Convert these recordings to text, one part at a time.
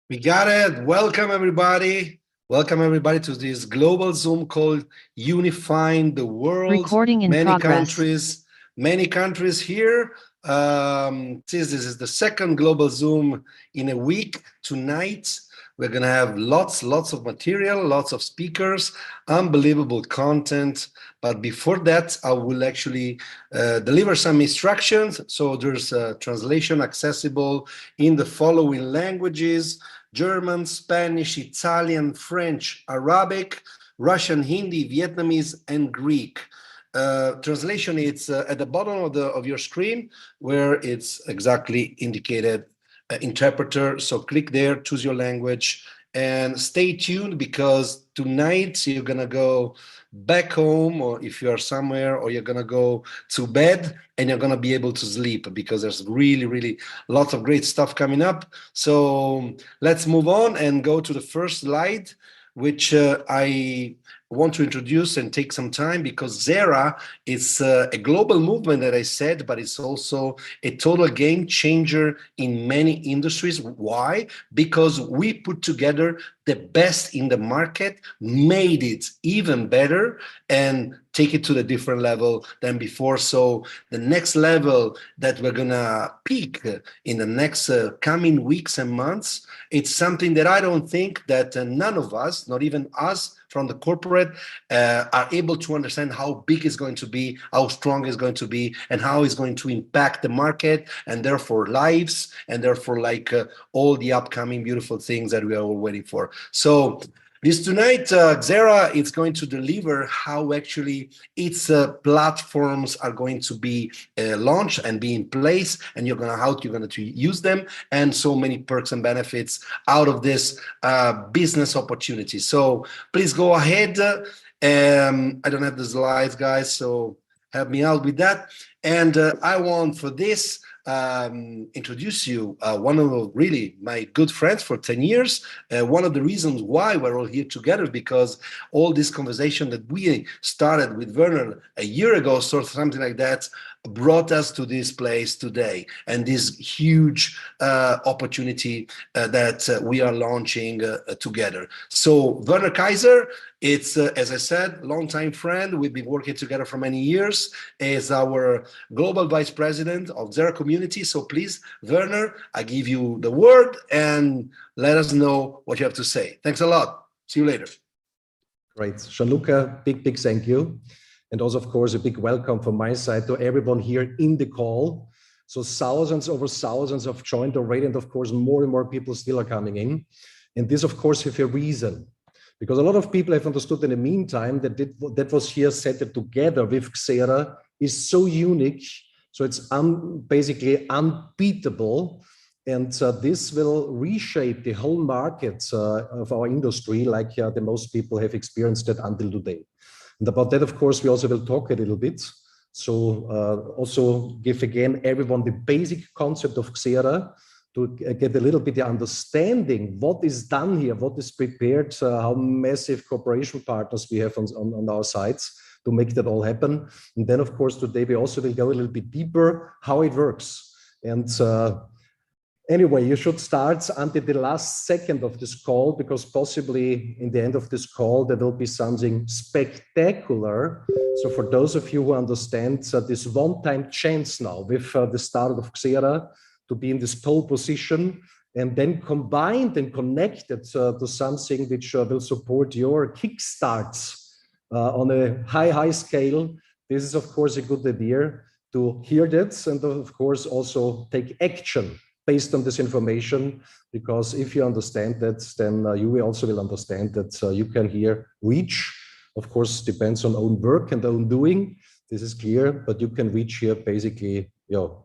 We got it. Welcome, everybody. Welcome, everybody, to this global Zoom called Unifying the World. Recording in progress. Many countries here. This is the second global Zoom in a week. Tonight, we're going to have lots of material, lots of speakers, unbelievable content. But before that, I will actually deliver some instructions. So there's a translation accessible in the following languages: German, Spanish, Italian, French, Arabic, Russian, Hindi, Vietnamese, and Greek. Translation is at the bottom of your screen, where it's exactly indicated interpreter. So click there, choose your language, and stay tuned, because tonight you're gonna go back home, or if you are somewhere, or you're gonna go to bed and you're gonna be able to sleep, because there's really lots of great stuff coming up. So let's move on and go to the first slide, which I want to introduce and take some time, because XERA is a global movement that I said, but it's also a total game changer in many industries. Why? Because we put together the best in the market, made it even better, and take it to the different level than before. So the next level that we're gonna peak in the next coming weeks and months, it's something that I don't think that none of us, not even us from the corporate, are able to understand how big it's going to be, how strong it's going to be, and how it's going to impact the market, and therefore lives, and therefore all the upcoming beautiful things that we are all waiting for. So this tonight, XERA is going to deliver how actually its platforms are going to be launched and be in place, and how you're going to use them, and so many perks and benefits out of this business opportunity. So please go ahead. I don't have the slides, guys, so help me out with that. And I want for this introduce you one of really my good friends for 10 years. One of the reasons why we're all here together, because all this conversation that we started with Werner a year ago, sort of something like that, brought us to this place today, and this huge opportunity that we are launching together. So Werner Kaiser, it's as I said, longtime friend. We've been working together for many years. Is our global vice president of XERA community. So please, Werner, I give you the word and let us know what you have to say. Thanks a lot. See you later. Great, Gianluca, big thank you. And also, of course, a big welcome from my side to everyone here in the call. So thousands over thousands have joined already, and of course, more and more people still are coming in. And this, of course, with a reason, because a lot of people have understood in the meantime that that was here set together with XERA is so unique. So it's basically unbeatable. And this will reshape the whole market of our industry, like the most people have experienced it until today. And about that, of course, we also will talk a little bit. So also give again everyone the basic concept of XERA to get a little bit the understanding what is done here, what is prepared, how massive cooperation partners we have on our sides to make that all happen. And then, of course, today we also will go a little bit deeper how it works. And anyway, you should start until the last second of this call, because possibly in the end of this call, there will be something spectacular. So for those of you who understand this one-time chance now with the start of XERA to be in this pole position, and then combined and connected to something which will support your kickstarts on a high scale, this is, of course, a good idea to hear that, and of course, also take action based on this information, because if you understand that, then you also will understand that you can here reach, of course, depends on own work and own doing. This is clear, but you can reach here basically,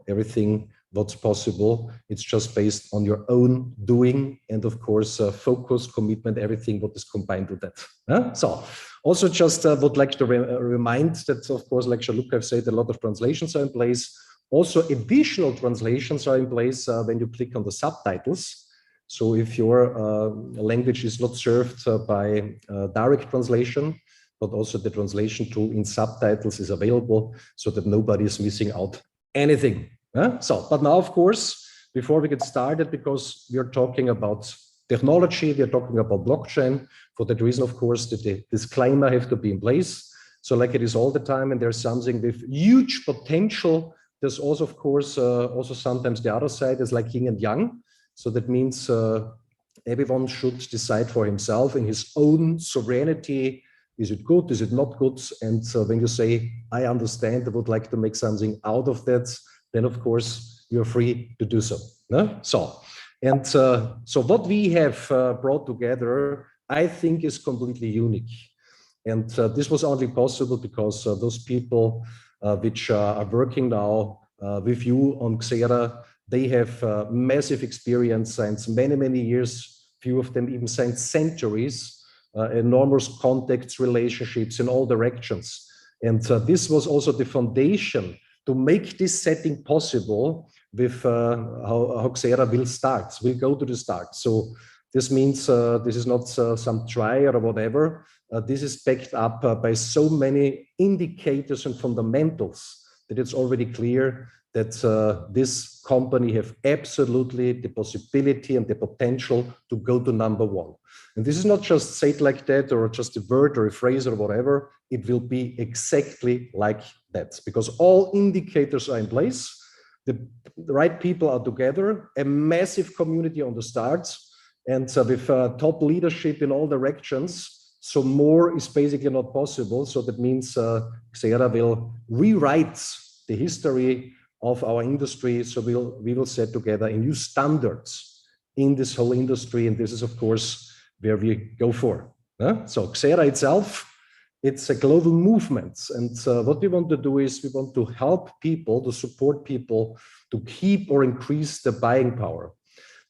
everything what's possible. It's just based on your own doing, and of course, focus, commitment, everything what is combined with that. So also just would like to remind that, of course, like Gianluca have said, a lot of translations are in place. Also, additional translations are in place when you click on the subtitles. So if your language is not served by direct translation, but also the translation tool in subtitles is available, so that nobody is missing out anything. So, but now, of course, before we get started, because we are talking about technology. We are talking about blockchain. For that reason, of course, that the disclaimer have to be in place. So like it is all the time, and there's something with huge potential. There's also, of course, also sometimes the other side is like yin and yang. So that means everyone should decide for himself in his own sovereignty. Is it good? Is it not good? And when you say, I understand, I would like to make something out of that, then of course you're free to do so. No? So what we have brought together, I think, is completely unique. And this was only possible because those people which are working now with you on XERA, they have massive experience since many, many years, few of them even since centuries, enormous contacts, relationships in all directions. And this was also the foundation to make this setting possible with how XERA will go to the start. So this means this is not some try or whatever. This is backed up by so many indicators and fundamentals that it's already clear that this company have absolutely the possibility and the potential to go to #1. And this is not just said like that or just a word or a phrase or whatever. It will be exactly like that because all indicators are in place. The right people are together, a massive community on the start, and with top leadership in all directions. So more is basically not possible. So that means XERA will rewrite the history of our industry. So we will set together a new standards in this whole industry. And this is, of course, where we go for. So XERA itself, it's a global movement. And what we want to do is we want to help people, to support people to keep or increase the buying power.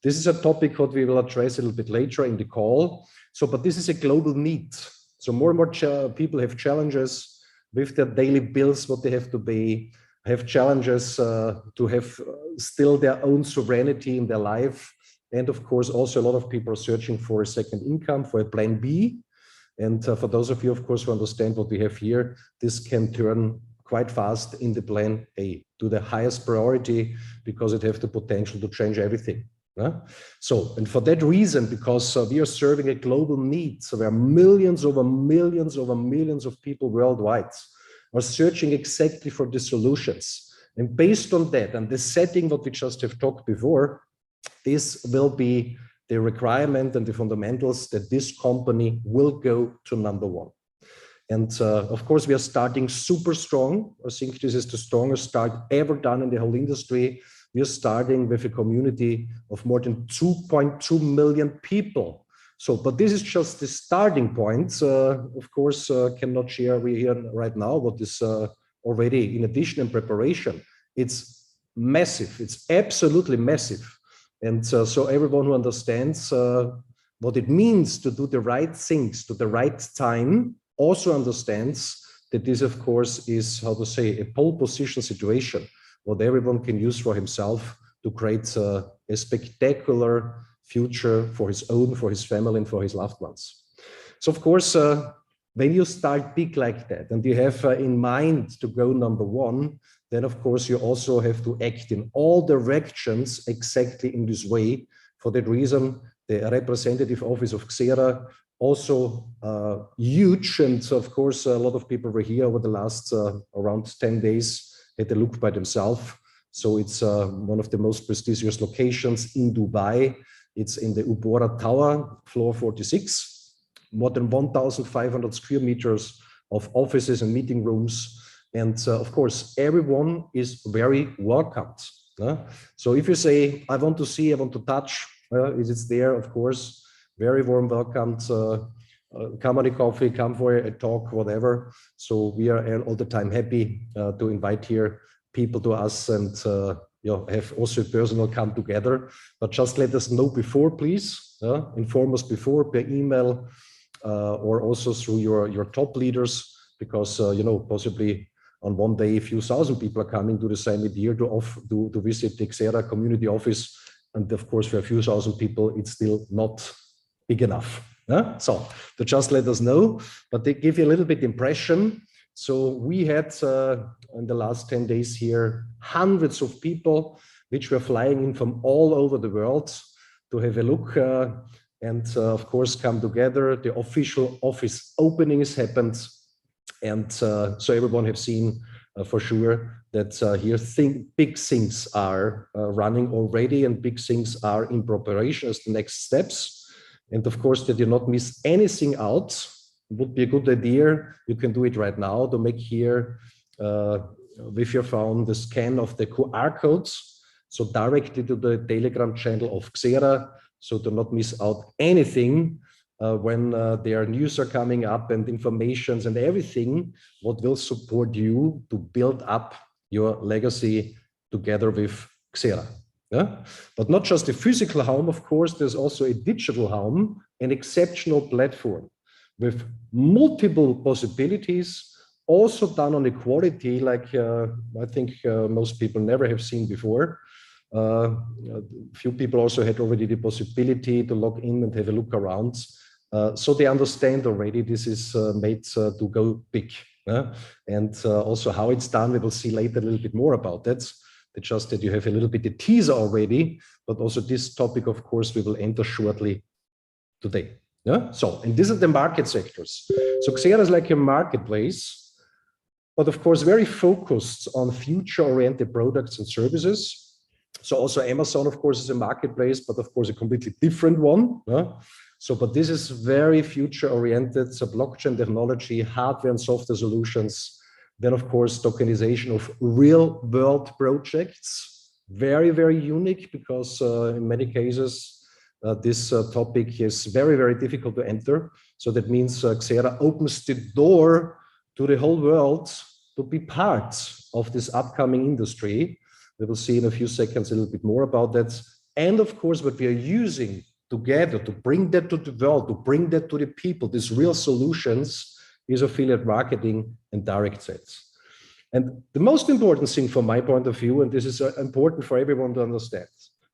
This is a topic what we will address a little bit later in the call. So, but this is a global need. So more and more people have challenges with their daily bills, what they have to pay, have challenges to have still their own sovereignty in their life. And of course, also a lot of people are searching for a second income, for a plan B. And for those of you, of course, who understand what we have here, this can turn quite fast in the plan A to the highest priority because it has the potential to change everything. So, and for that reason, because we are serving a global need, so there are millions over millions over millions of people worldwide are searching exactly for the solutions. And based on that and the setting what we just have talked before, this will be the requirement and the fundamentals that this company will go to #1. And of course, we are starting super strong. I think this is the strongest start ever done in the whole industry. We are starting with a community of more than 2.2 million people. So, but this is just the starting point. Of course, cannot share we here right now what is already in addition in preparation. It's massive. It's absolutely massive. And so everyone who understands what it means to do the right things to the right time also understands that this, of course, is, how to say, a pole position situation, what everyone can use for himself to create a spectacular future for his own, for his family, and for his loved ones. So, of course, when you start big like that and you have in mind to go #1, then, of course, you also have to act in all directions exactly in this way. For that reason, the representative office of XERA also huge. And of course, a lot of people were here over the last around 10 days, had a look by themselves. So it's one of the most prestigious locations in Dubai. It's in the Ubora Tower, floor 46, more than 1,500 square meters of offices and meeting rooms. And of course, everyone is very welcomed. So if you say, I want to see, I want to touch, it's there, of course, very warm welcomed. Come on a coffee, come for a talk, whatever. So we are all the time happy to invite here people to us and have also a personal come together. But just let us know before, please. Inform us before per email or also through your top leaders, because possibly on one day a few thousand people are coming to the summit here to visit the XERA community office. And of course, for a few thousand people, it's still not big enough. So to just let us know, but they give you a little bit impression. So we had in the last 10 days here, hundreds of people which were flying in from all over the world to have a look. and of course come together. The official office openings happened, and so everyone have seen for sure that here big things are running already, and big things are in preparation as the next steps. And of course, that you not miss anything out would be a good idea. You can do it right now to make here with your phone the scan of the QR codes, so directly to the Telegram channel of XERA, so to not miss out anything when their news are coming up and informations and everything what will support you to build up your legacy together with XERA. Yeah? But not just a physical home, of course, there's also a digital home, an exceptional platform with multiple possibilities, also done on a quality like I think most people never have seen before. A few people also had already the possibility to log in and have a look around. So they understand already this is made to go big. And also how it's done, we will see later a little bit more about that. It's just that you have a little bit of teaser already, but also this topic, of course, we will enter shortly today. Yeah. So, and these are the market sectors. So XERA is like a marketplace, but of course, very focused on future-oriented products and services. So also Amazon, of course, is a marketplace, but of course, a completely different one. Yeah? So, but this is very future-oriented, so blockchain technology, hardware and software solutions. Then, of course, tokenization of real-world projects. Very, very unique because in many cases, this topic is very, very difficult to enter. So that means XERA opens the door to the whole world to be part of this upcoming industry. We will see in a few seconds a little bit more about that. And of course, what we are using together to bring that to the world, to bring that to the people, these real solutions, is affiliate marketing and direct sales. And the most important thing from my point of view, and this is important for everyone to understand.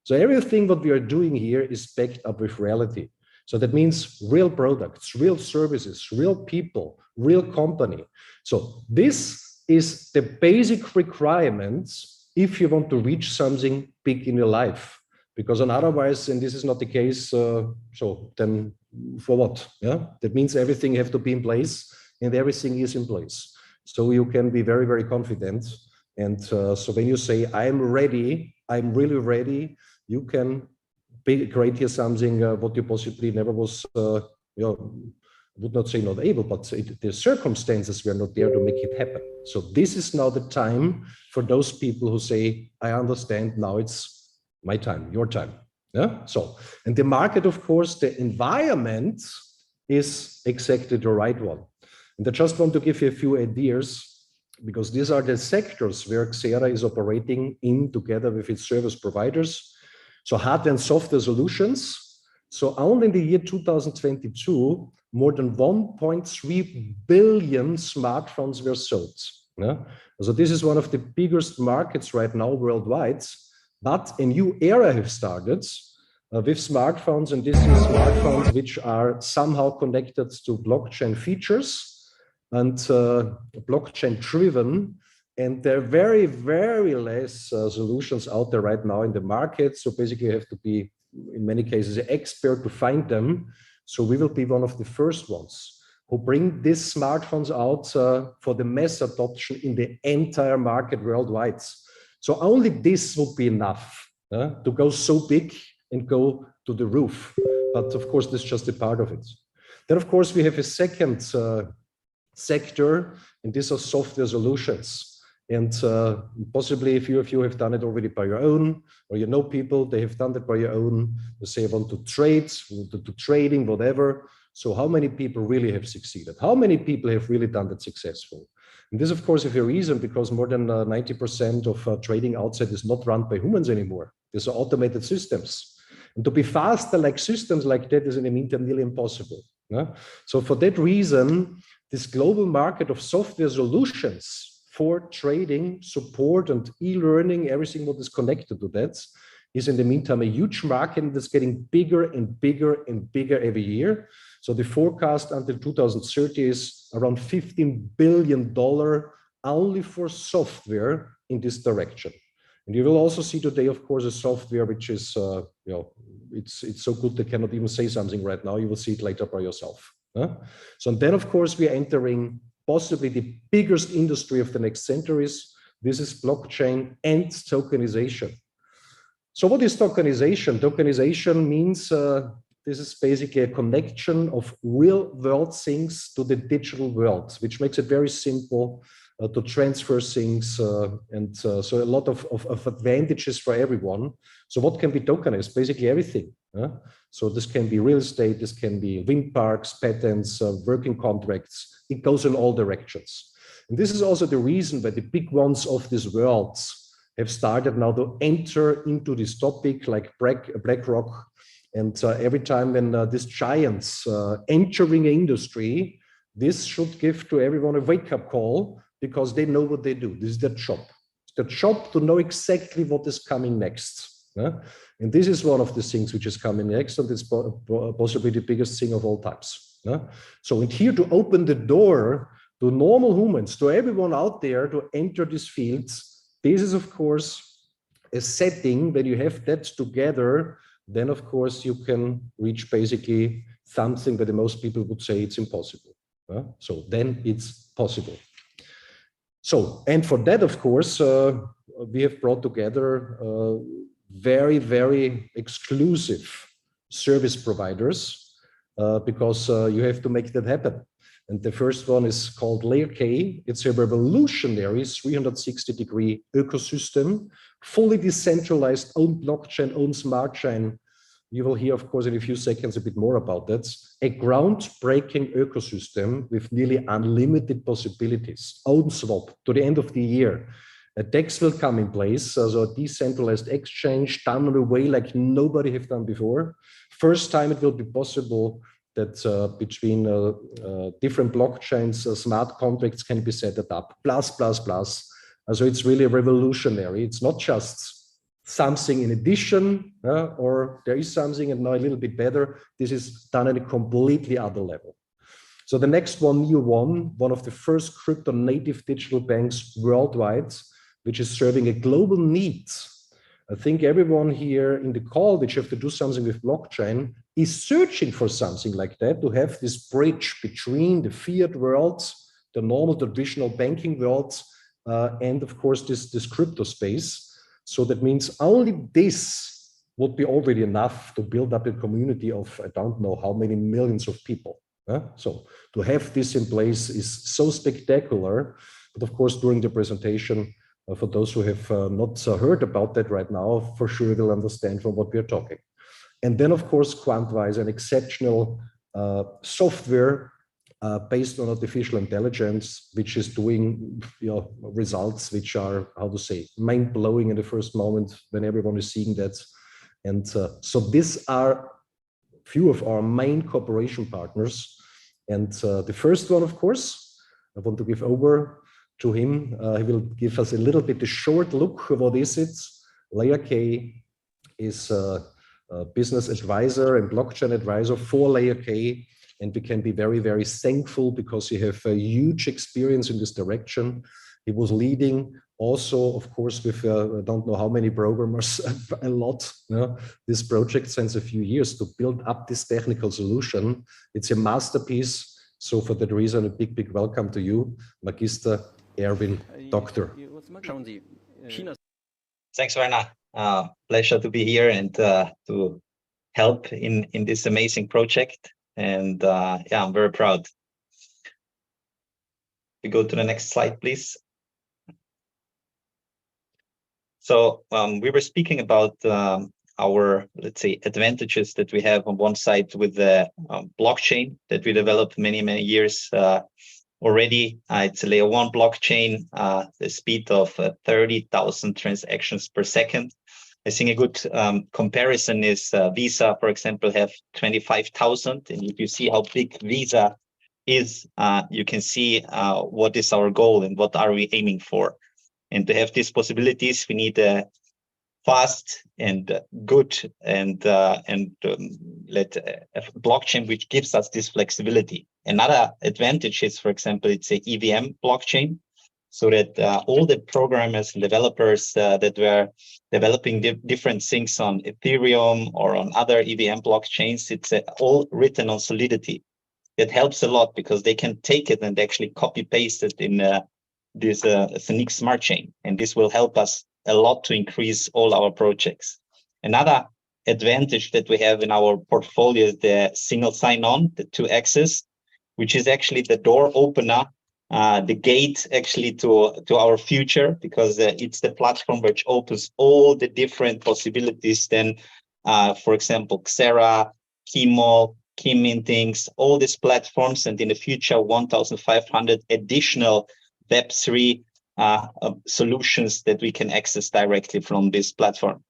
So everything what we are doing here is backed up with reality. So that means real products, real services, real people, real company. So this is the basic requirements if you want to reach something big in your life. Because otherwise, and this is not the case, so then for what? Yeah, that means everything have to be in place, and everything is in place. So you can be very, very confident. And so when you say, I'm ready, I'm really ready, you can create here something what you possibly never was, you know, would not say not able, but the circumstances were not there to make it happen. So this is now the time for those people who say, I understand, now it's my time, your time. Yeah. So, and the market, of course, the environment is exactly the right one. And I just want to give you a few ideas, because these are the sectors where XERA is operating in together with its service providers. So hardware and software solutions. So only in the year 2022, more than 1.3 billion smartphones were sold. Yeah? So this is one of the biggest markets right now worldwide. But a new era has started with smartphones, and this is smartphones which are somehow connected to blockchain features and blockchain driven. And there are very, very less solutions out there right now in the market. So basically you have to be, in many cases, an expert to find them. So we will be one of the first ones who bring these smartphones out for the mass adoption in the entire market worldwide. So only this would be enough to go so big and go to the roof. But of course, this is just a part of it. Then, of course, we have a second sector, and these are software solutions. And possibly a few of you have done it already by your own, or you know people, they have done it by your own. They say, I want to trade, to trading, whatever. So how many people really have succeeded? How many people have really done that successful? And this, of course, is a reason, because more than 90% of trading outside is not run by humans anymore. These are automated systems. And to be faster like systems like that is in the meantime nearly impossible. Yeah? So for that reason, this global market of software solutions for trading, support, and e-learning, everything what is connected to that, is in the meantime a huge market that's getting bigger and bigger and bigger every year. So the forecast until 2030 is around $15 billion only for software in this direction. And you will also see today, of course, a software which is, it's so good they cannot even say something right now. You will see it later by yourself. So then, of course, we are entering possibly the biggest industry of the next centuries. This is blockchain and tokenization. So what is tokenization? Tokenization means this is basically a connection of real world things to the digital world, which makes it very simple to transfer things. So a lot of advantages for everyone. So what can be tokenized? Basically everything. So this can be real estate, this can be wind parks, patents, working contracts. It goes in all directions. And this is also the reason why the big ones of this world have started now to enter into this topic, like BlackRock. And every time when these giants entering an industry, this should give to everyone a wake-up call, because they know what they do. This is their job. It's their job to know exactly what is coming next. And this is one of the things which is coming next, and it's possibly the biggest thing of all times. So and here to open the door to normal humans, to everyone out there to enter these fields, this is, of course, a setting. When you have that together, then, of course, you can reach basically something that most people would say it's impossible. So then it's possible. So, and for that, of course, we have brought together very, very exclusive service providers, because you have to make that happen. And the first one is called LayerK. It's a revolutionary 360-degree ecosystem, fully decentralized, own blockchain, own smart chain. You will hear, of course, in a few seconds a bit more about that. A groundbreaking ecosystem with nearly unlimited possibilities. Own swap to the end of the year. A DEX will come in place, so a decentralized exchange done in a way like nobody have done before. First time it will be possible that between different blockchains, smart contracts can be set up, plus. So it's really revolutionary. It's not just something in addition, or there is something and now a little bit better. This is done at a completely other level. So the next one, one of the first crypto native digital banks worldwide, which is serving a global need. I think everyone here in the call, which have to do something with blockchain, is searching for something like that, to have this bridge between the fiat world, the normal traditional banking world, and of course this crypto space. So that means only this would be already enough to build up a community of, I don't know how many millions of people. So to have this in place is so spectacular. But of course, during the presentation, for those who have not heard about that right now, for sure they'll understand from what we're talking. And then, of course, Quantwise, an exceptional software based on artificial intelligence, which is doing results which are, how to say, mind-blowing in the first moment when everyone is seeing that. And so these are few of our main cooperation partners. And the first one, of course, I want to give over to him. He will give us a little bit a short look. What is it? LayerK is a business advisor and blockchain advisor for LayerK, and we can be very, very thankful because he have a huge experience in this direction. He was leading also, of course, with I don't know how many programmers, a lot, this project since a few years to build up this technical solution. It's a masterpiece. So for that reason, a big, big welcome to you, Magister Erwin, Doctor. Thanks, Werner. Pleasure to be here and to help in this amazing project. And yeah, I'm very proud. We go to the next slide, please. So we were speaking about our, let's say, advantages that we have on one side with the blockchain that we developed many, many years already. It's a layer 1 blockchain, the speed of 30,000 transactions per second. I think a good comparison is Visa, for example, have 25,000. And if you see how big Visa is, you can see what is our goal and what are we aiming for. And to have these possibilities, we need a fast and good and a blockchain which gives us this flexibility. Another advantage is, for example, it's a EVM blockchain. so that all the programmers and developers that were developing different things on Ethereum or on other EVM blockchains, it's all written on Solidity. That helps a lot because they can take it and actually copy paste it in this Zeniq smart chain. And this will help us a lot to increase all our projects. Another advantage that we have in our portfolio is the single sign-on, the 2x's, which is actually the door opener, the gate actually to our future, because it's the platform which opens all the different possibilities. Then, for example, XERA, KIMO, key mintings, all these platforms, and in the future, 1,500 additional Web3 solutions that we can access directly from this platform.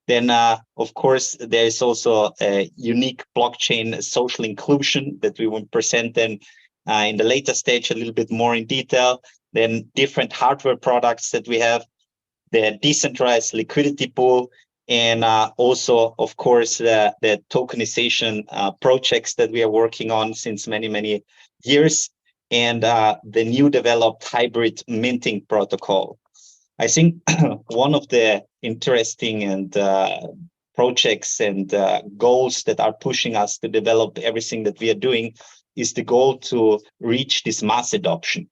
Then, of course, there is also a unique blockchain social inclusion that we will present then in the later stage a little bit more in detail. Then different hardware products that we have, the decentralized liquidity pool, and also, of course, the tokenization projects that we are working on since many, many years, and the new developed hybrid minting protocol. I think one of the interesting and projects and goals that are pushing us to develop everything that we are doing is the goal to reach this mass adoption.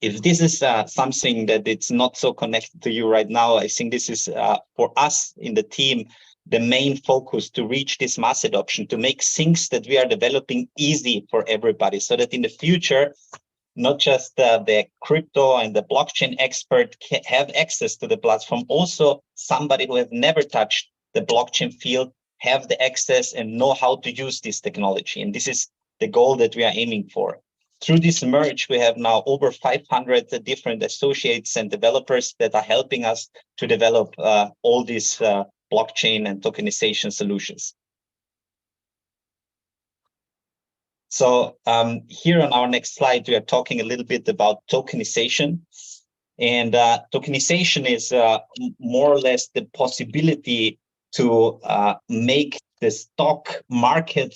If this is something that it's not so connected to you right now, I think this is for us in the team, the main focus to reach this mass adoption, to make things that we are developing easy for everybody, so that in the future, not just the crypto and the blockchain expert can have access to the platform, also somebody who has never touched the blockchain field have the access and know how to use this technology. And this is the goal that we are aiming for. Through this merge, we have now over 500 different associates and developers that are helping us to develop all these blockchain and tokenization solutions. So here on our next slide, we are talking a little bit about tokenization. And tokenization is more or less the possibility to make the stock market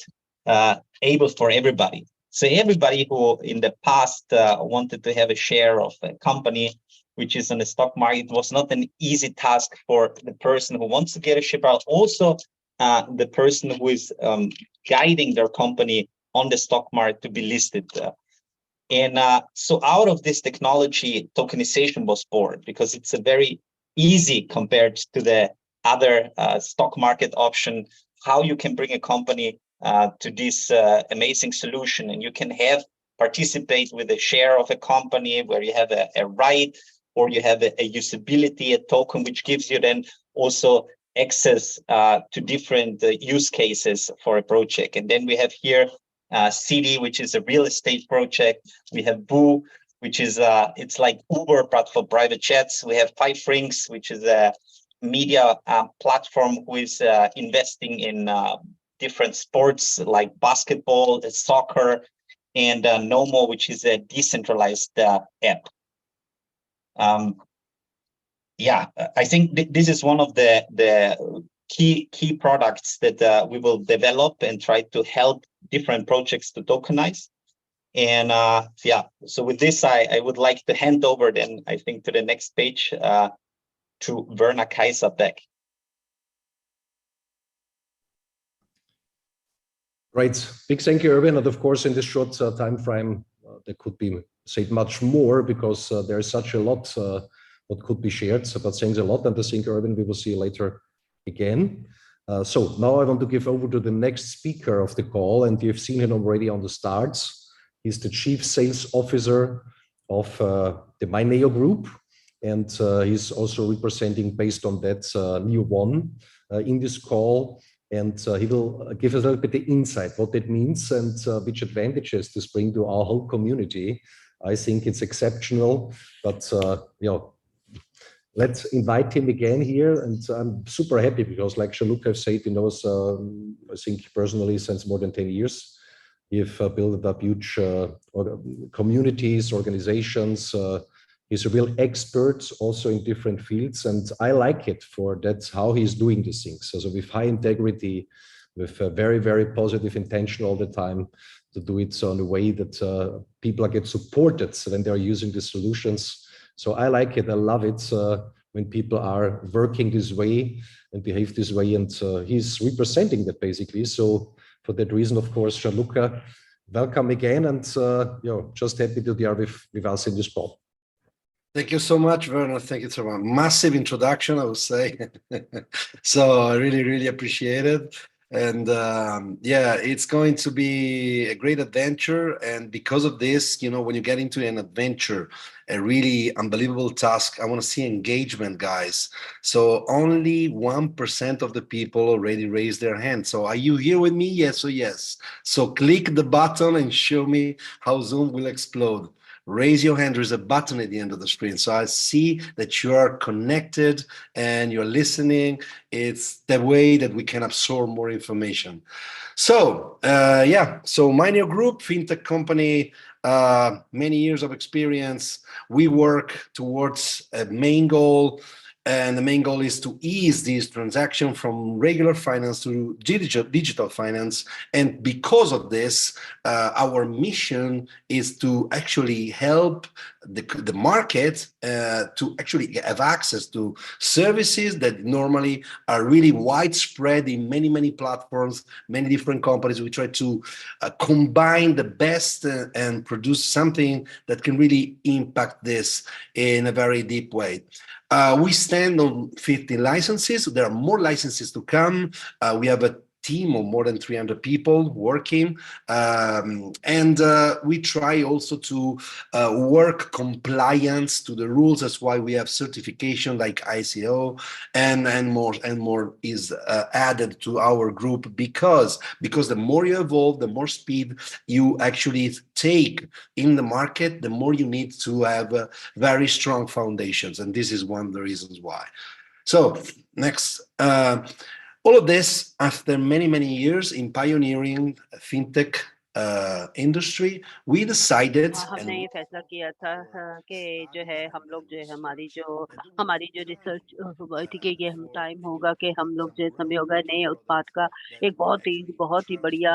able for everybody. So everybody who in the past wanted to have a share of a company which is on the stock market was not an easy task for the person who wants to get a share, but also the person who is guiding their company on the stock market to be listed. And so out of this technology, tokenization was born, because it's a very easy compared to the other stock market option, how you can bring a company to this amazing solution. And you can participate with a share of a company where you have a right, or you have a usability, a token, which gives you then also access to different use cases for a project. And then we have here City, which is a real estate project. We have Boo, which is it's like Uber, but for private jets. We have Five Rings, which is a media platform who is investing in different sports like basketball, soccer, and Nomo, which is a decentralized app. Yeah, I think this is one of the key products that we will develop and try to help different projects to tokenize. And yeah, so with this, I would like to hand over then, I think, to the next page to Werner Kaiser back. Right. Big thank you, Erwin. And of course, in this short time frame, there could be said much more, because there is such a lot what could be shared. So, but thanks a lot. And I think, Erwin, we will see you later again. So now I want to give over to the next speaker of the call, and you've seen him already on the starts. He's the Chief Sales Officer of the MyNeo Group, and he's also representing, based on that, Neo One in this call. And he will give us a little bit the insight, what that means, and which advantages this bring to our whole community. I think it's exceptional, but you know, let's invite him again here. And I'm super happy because, like Jean-Luc said, he knows, I think personally, since more than 10 years. We've built up huge communities, organizations. He's a real expert also in different fields. And I like it for that's how he's doing these things. So with high integrity, with very, very positive intention all the time. to do it in a way that people get supported when they are using the solutions. So I like it. I love it when people are working this way and behave this way, and he's representing that basically. So for that reason, of course, Gianluca, welcome again, and just happy to be with us in this call. Thank you so much, Werner. Thank you so much. Massive introduction, I would say. So I really, really appreciate it. And yeah, it's going to be a great adventure. And because of this, you know, when you get into an adventure, a really unbelievable task, I want to see engagement, guys. So only 1% of the people already raised their hand. So are you here with me? Yes or yes? So click the button and show me how Zoom will explode. Raise your hand. There's a button at the end of the screen. So I see that you are connected and you're listening. It's the way that we can absorb more information. So yeah, so YER Group, fintech company, many years of experience. We work towards a main goal. And the main goal is to ease this transaction from regular finance to digital finance. And because of this, our mission is to actually help the market to actually have access to services that normally are really widespread in many, many platforms, many different companies. We try to combine the best and produce something that can really impact this in a very deep way. We stand on 15 licenses. There are more licenses to come. We have a team of more than 300 people working. And we try also to work compliance to the rules. That's why we have certification like ICO and more is added to our group because the more you evolve, the more speed you actually take in the market, the more you need to have very strong foundations. And this is one of the reasons why. So next, all of this after many, many years in pioneering fintech industry, we decided हमने ये फैसला किया था कि जो है हम लोग जो है हमारी जो रिसर्च हुई थी कि ये हम टाइम होगा कि हम लोग जो समय होगा नए उत्पाद का एक बहुत ही बढ़िया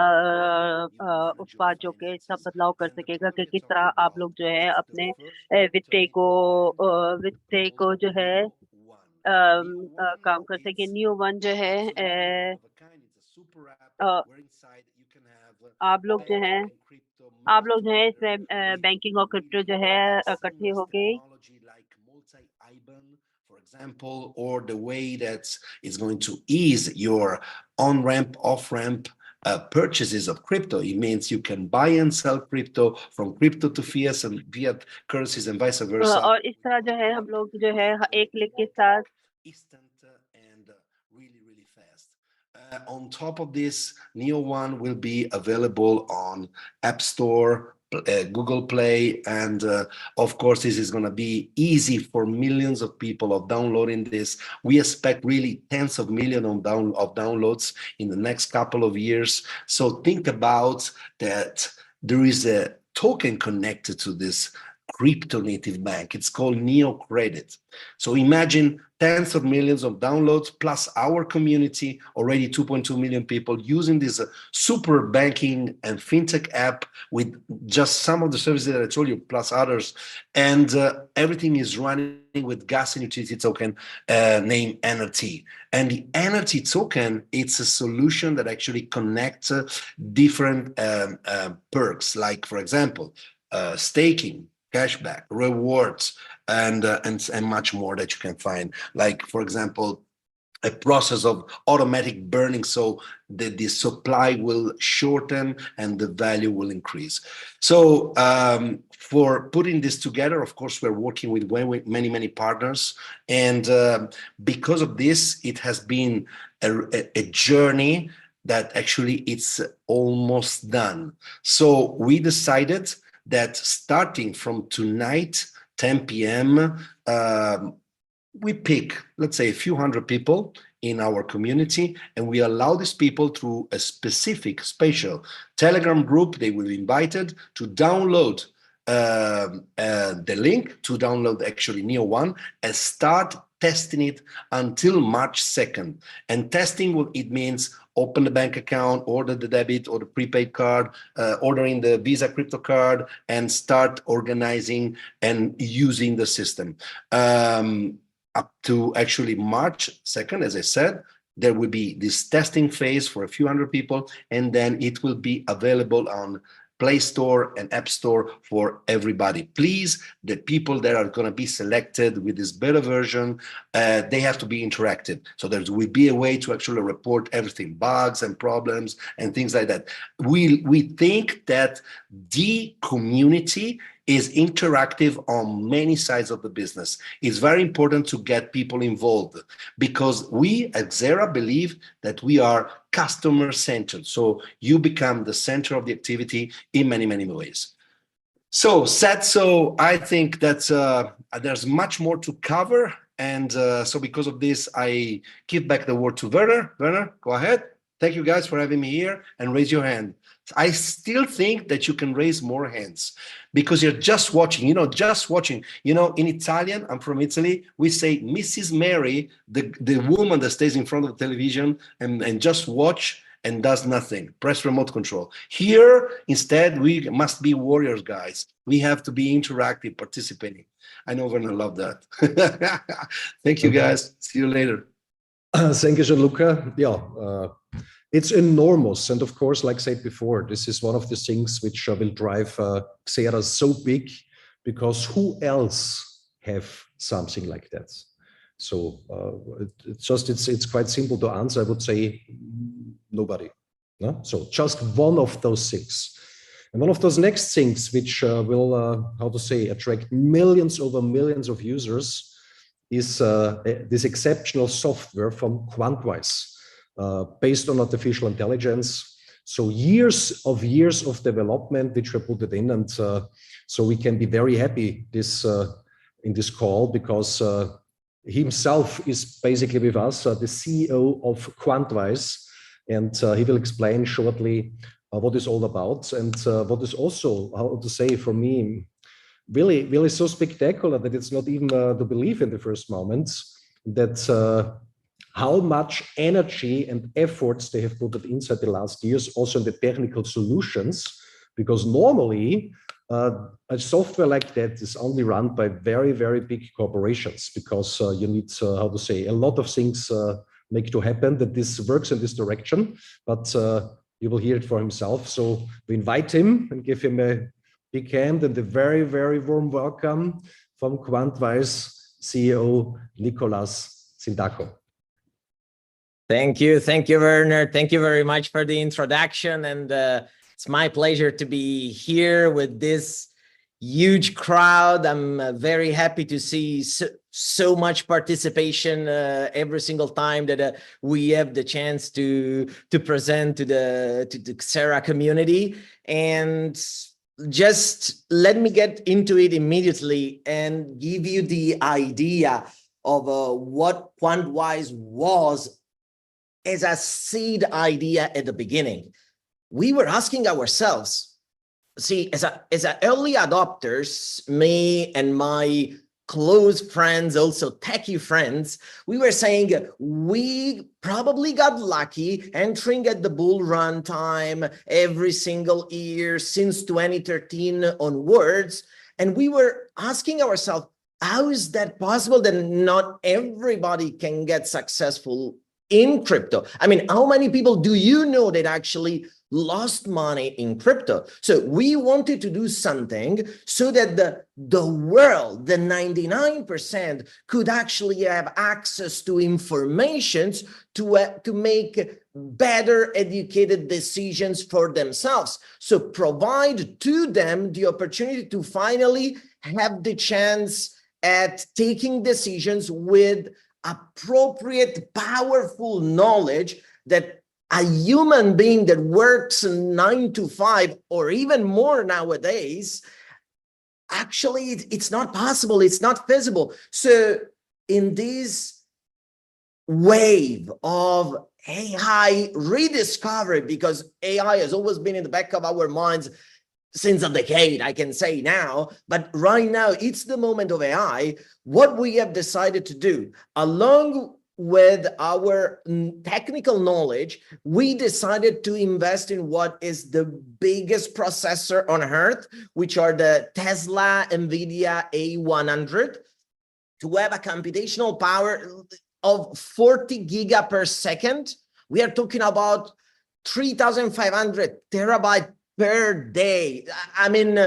उत्पाद जो कि सब बदलाव कर सकेगा कि किस तरह आप लोग जो है अपने वित्त को जो है काम कर सके। न्यू वन जो है आप लोग जो है इसमें बैंकिंग और क्रिप्टो जो है इकट्ठे हो गए। For example, or the way that it's going to ease your on-ramp, off-ramp purchases of crypto. It means you can buy and sell crypto from crypto to fiat and fiat currencies and vice versa. और इस तरह जो है हम लोग जो है एक क्लिक के साथ instant and really, really fast. On top of this, Neo One will be available on App Store, Google Play, and of course, this is going to be easy for millions of people of downloading this. We expect really tens of millions of downloads in the next couple of years. So think about that. There is a token connected to this crypto native bank. It's called Neo Credit. So imagine tens of millions of downloads plus our community, already 2.2 million people using this super banking and fintech app with just some of the services that I told you, plus others. And everything is running with gas and utility token named NFT. And the NFT token, it's a solution that actually connects different perks, like, for example, staking, cashback, rewards, and much more that you can find. Like, for example, a process of automatic burning, so that the supply will shorten and the value will increase. So for putting this together, of course, we're working with many partners. And because of this, it has been a journey that actually it's almost done. So we decided that starting from tonight, 10 p.m., we pick, let's say, a few hundred people in our community, and we allow these people through a specific special Telegram group. They will be invited to download the link to download actually Neo One and start testing it until March 2nd. And testing, it means open the bank account, order the debit or the prepaid card, ordering the Visa crypto card, and start organizing and using the system. Up to actually March 2nd, as I said, there will be this testing phase for a few hundred people, and then it will be available on Play Store and App Store for everybody. Please, the people that are going to be selected with this beta version, they have to be interactive. So there will be a way to actually report everything, bugs and problems and things like that. We think that the community is interactive on many sides of the business. It's very important to get people involved because we at XERA believe that we are customer-centered. So you become the center of the activity in many, many ways. So I think that there's much more to cover. And so because of this, I give back the word to Werner. Werner, go ahead. Thank you guys for having me here, and raise your hand. I still think that you can raise more hands because you're just watching, just watching. In Italian, I'm from Italy, we say Mrs. Mary, the woman that stays in front of the television and just watch and does nothing, press remote control. Here, instead, we must be warriors, guys. We have to be interactive, participating. I know Werner loved that. Thank you, guys. See you later. Thank you, Gianluca. Yeah, it's enormous. And of course, like I said before, this is one of the things which will drive XERA so big, because who else have something like that? So it's quite simple to answer. I would say nobody. No? So just one of those things. And one of those next things which will, attract millions over millions of users is this exceptional software from Quantwise, based on artificial intelligence. So years of development which we put it in, and so we can be very happy in this call, because himself is basically with us, the CEO of Quantwise, and he will explain shortly what it's all about, and what is also, for me, really so spectacular that it's not even to believe in the first moments, that how much energy and efforts they have put inside the last years, also in the technical solutions, because normally a software like that is only run by very, very big corporations, because you need, a lot of things make to happen that this works in this direction, but you will hear it for himself. So we invite him and give him a big hand and a very, very warm welcome from Quantwise CEO Nicolas Sindaco. Thank you, Werner. Thank you very much for the introduction, and it's my pleasure to be here with this huge crowd. I'm very happy to see so much participation every single time that we have the chance to present to the XERA community. And just let me get into it immediately and give you the idea of what Quantwise was as a seed idea at the beginning. We were asking ourselves, see, as early adopters, me and my close friends, also techie friends, we were saying we probably got lucky entering at the bull run time every single year since 2013 onwards. And we were asking ourselves, how is that possible that not everybody can get successful in crypto? I mean, how many people do you know that actually lost money in crypto? So we wanted to do something so that the world, the 99%, could actually have access to information to make better educated decisions for themselves. So provide to them the opportunity to finally have the chance at taking decisions with appropriate, powerful knowledge that a human being that works 9 to 5 or even more nowadays, actually, it's not possible. It's not feasible. So in this wave of AI rediscovery, because AI has always been in the back of our minds since a decade, I can say now, but right now it's the moment of AI. What we have decided to do, along with our technical knowledge, we decided to invest in what is the biggest processor on earth, which are the Tesla NVIDIA A100, to have a computational power of 40 giga per second. We are talking about 3,500 terabyte per day. I mean,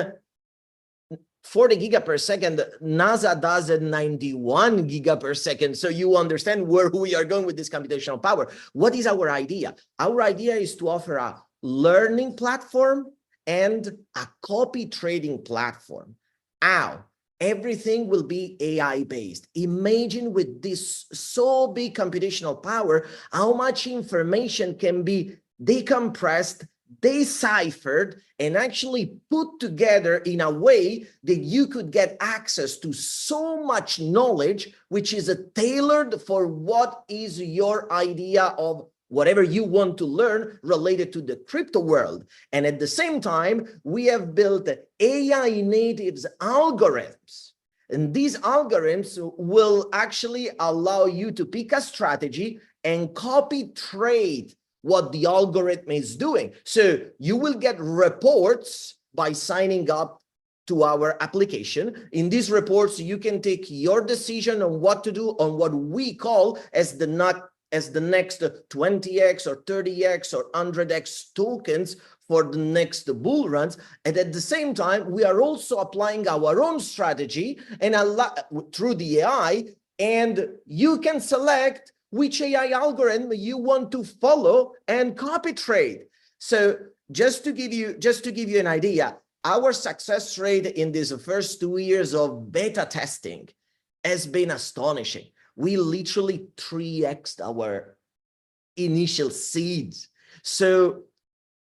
40 giga per second, NASA does at 91 giga per second. So you understand where we are going with this computational power. What is our idea? Our idea is to offer a learning platform and a copy trading platform. How? Everything will be AI based. Imagine with this so big computational power, how much information can be decompressed, deciphered, and actually put together in a way that you could get access to so much knowledge, which is tailored for what is your idea of whatever you want to learn related to the crypto world. And at the same time, we have built AI natives algorithms. And these algorithms will actually allow you to pick a strategy and copy trade what the algorithm is doing. So you will get reports by signing up to our application. In these reports, you can take your decision on what to do on what we call as the next 20x or 30x or 100x tokens for the next bull runs. And at the same time, we are also applying our own strategy and through the AI, and you can select which AI algorithm you want to follow and copy trade. So just to give you an idea, our success rate in these first 2 years of beta testing has been astonishing. We literally 3x'd our initial seeds. So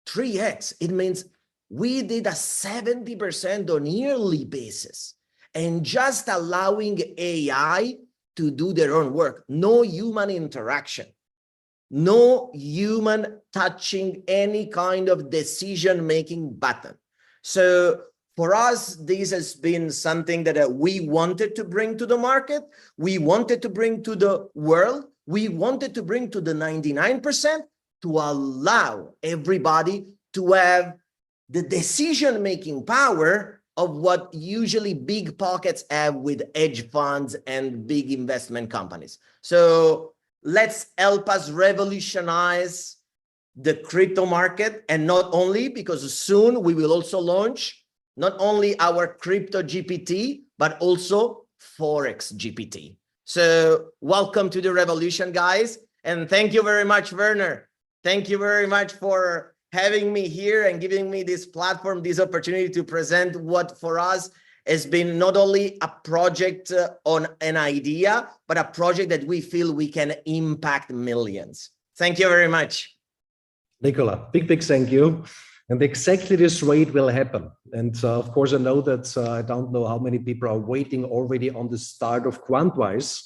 3x, it means we did a 70% on yearly basis, and just allowing AI to do their own work. No human interaction, no human touching any kind of decision-making button. So for us, this has been something that we wanted to bring to the market. We wanted to bring to the world. We wanted to bring to the 99% to allow everybody to have the decision-making power of what usually big pockets have with hedge funds and big investment companies. So let's help us revolutionize the crypto market. And not only, because soon we will also launch not only our crypto GPT, but also Forex GPT. So welcome to the revolution, guys. And thank you very much, Werner. Thank you very much for having me here and giving me this platform, this opportunity to present what for us has been not only a project on an idea, but a project that we feel we can impact millions. Thank you very much. Nicola, big thank you. And exactly this way it will happen. And of course, I know that I don't know how many people are waiting already on the start of Quantwise.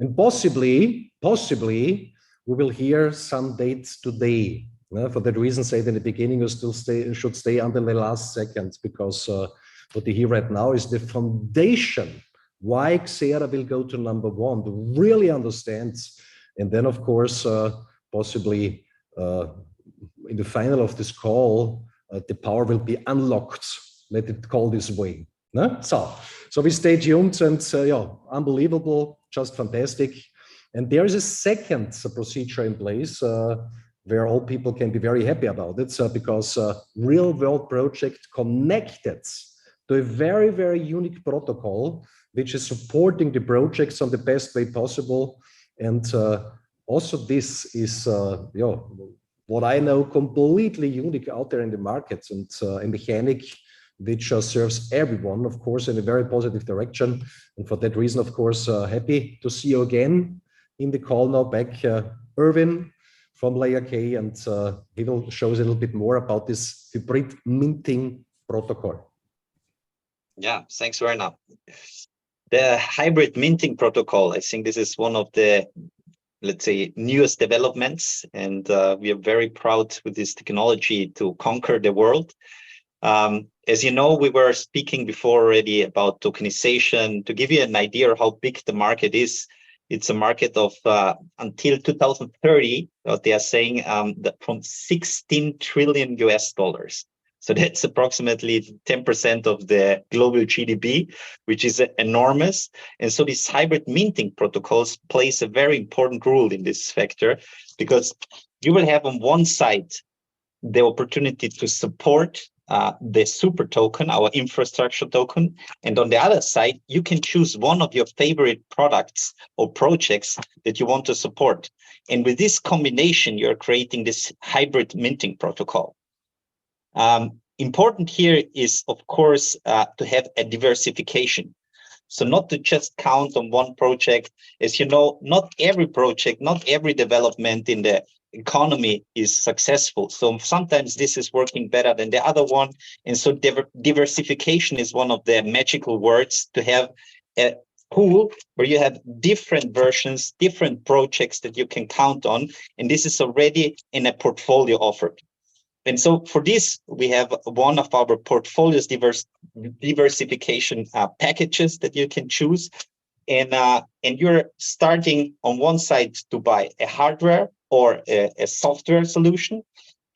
And possibly, we will hear some dates today. For that reason, said in the beginning, you still should stay until the last second, because what you hear right now is the foundation why XERA will go to #1 to really understand. And then, of course, possibly in the final of this call, the power will be unlocked. Let it call this way. No? So we stay tuned, and yeah, unbelievable, just fantastic. And there is a second procedure in place where all people can be very happy about it, because real world project connected to a very, very unique protocol, which is supporting the projects on the best way possible. And also this is what I know completely unique out there in the markets, and a mechanic which serves everyone, of course, in a very positive direction. And for that reason, of course, happy to see you again in the call now back, Erwin from LayerK, and he will show us a little bit more about this hybrid minting protocol. Yeah, thanks, Werner. The hybrid minting protocol, I think this is one of the, let's say, newest developments, and we are very proud with this technology to conquer the world. as you know, we were speaking before already about tokenization. To give you an idea of how big the market is, it's a market of until 2030, what they are saying, that from 16 trillion US dollars. So that's approximately 10% of the global GDP, which is enormous. And so these hybrid minting protocols plays a very important role in this factor, because you will have on one side the opportunity to support the super token, our infrastructure token. And on the other side, you can choose one of your favorite products or projects that you want to support. And with this combination, you're creating this hybrid minting protocol. Important here is, of course, to have a diversification. So not to just count on one project. As you know, not every project, not every development in the economy is successful. So sometimes this is working better than the other one. And so diversification is one of the magical words, to have a pool where you have different versions, different projects that you can count on. And this is already in a portfolio offered. And so for this, we have one of our portfolios diversification packages that you can choose. And you're starting on one side to buy a hardware or a software solution.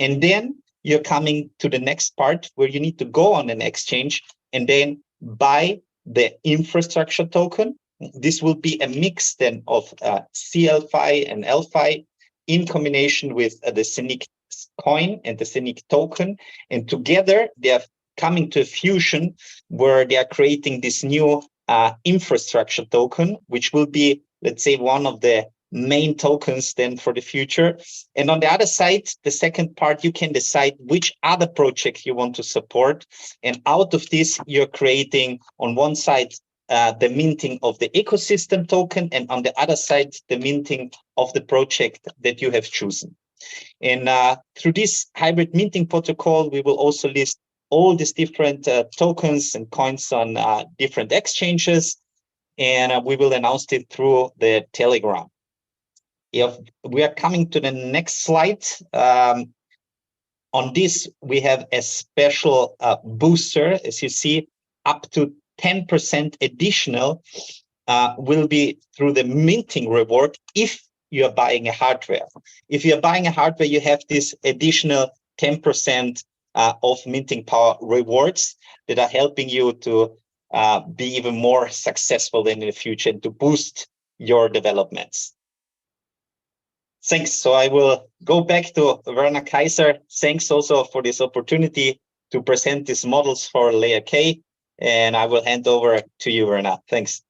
And then you're coming to the next part where you need to go on an exchange and then buy the infrastructure token. This will be a mix then of CLFI and LFI in combination with the Zeniq coin and the Zeniq token. And together they are coming to a fusion where they are creating this new infrastructure token, which will be, let's say, one of the main tokens then for the future. And on the other side, the second part, you can decide which other project you want to support. And out of this, you're creating on one side the minting of the ecosystem token, and on the other side, the minting of the project that you have chosen. And through this hybrid minting protocol, we will also list all these different tokens and coins on different exchanges, and we will announce it through the Telegram. If we are coming to the next slide, on this, we have a special booster. As you see, up to 10% additional will be through the minting reward if you are buying a hardware. If you're buying a hardware, you have this additional 10% of minting power rewards that are helping you to be even more successful in the future and to boost your developments. Thanks. So I will go back to Werner Kaiser. Thanks also for this opportunity to present these models for LayerK. And I will hand over to you, Werner. Thanks.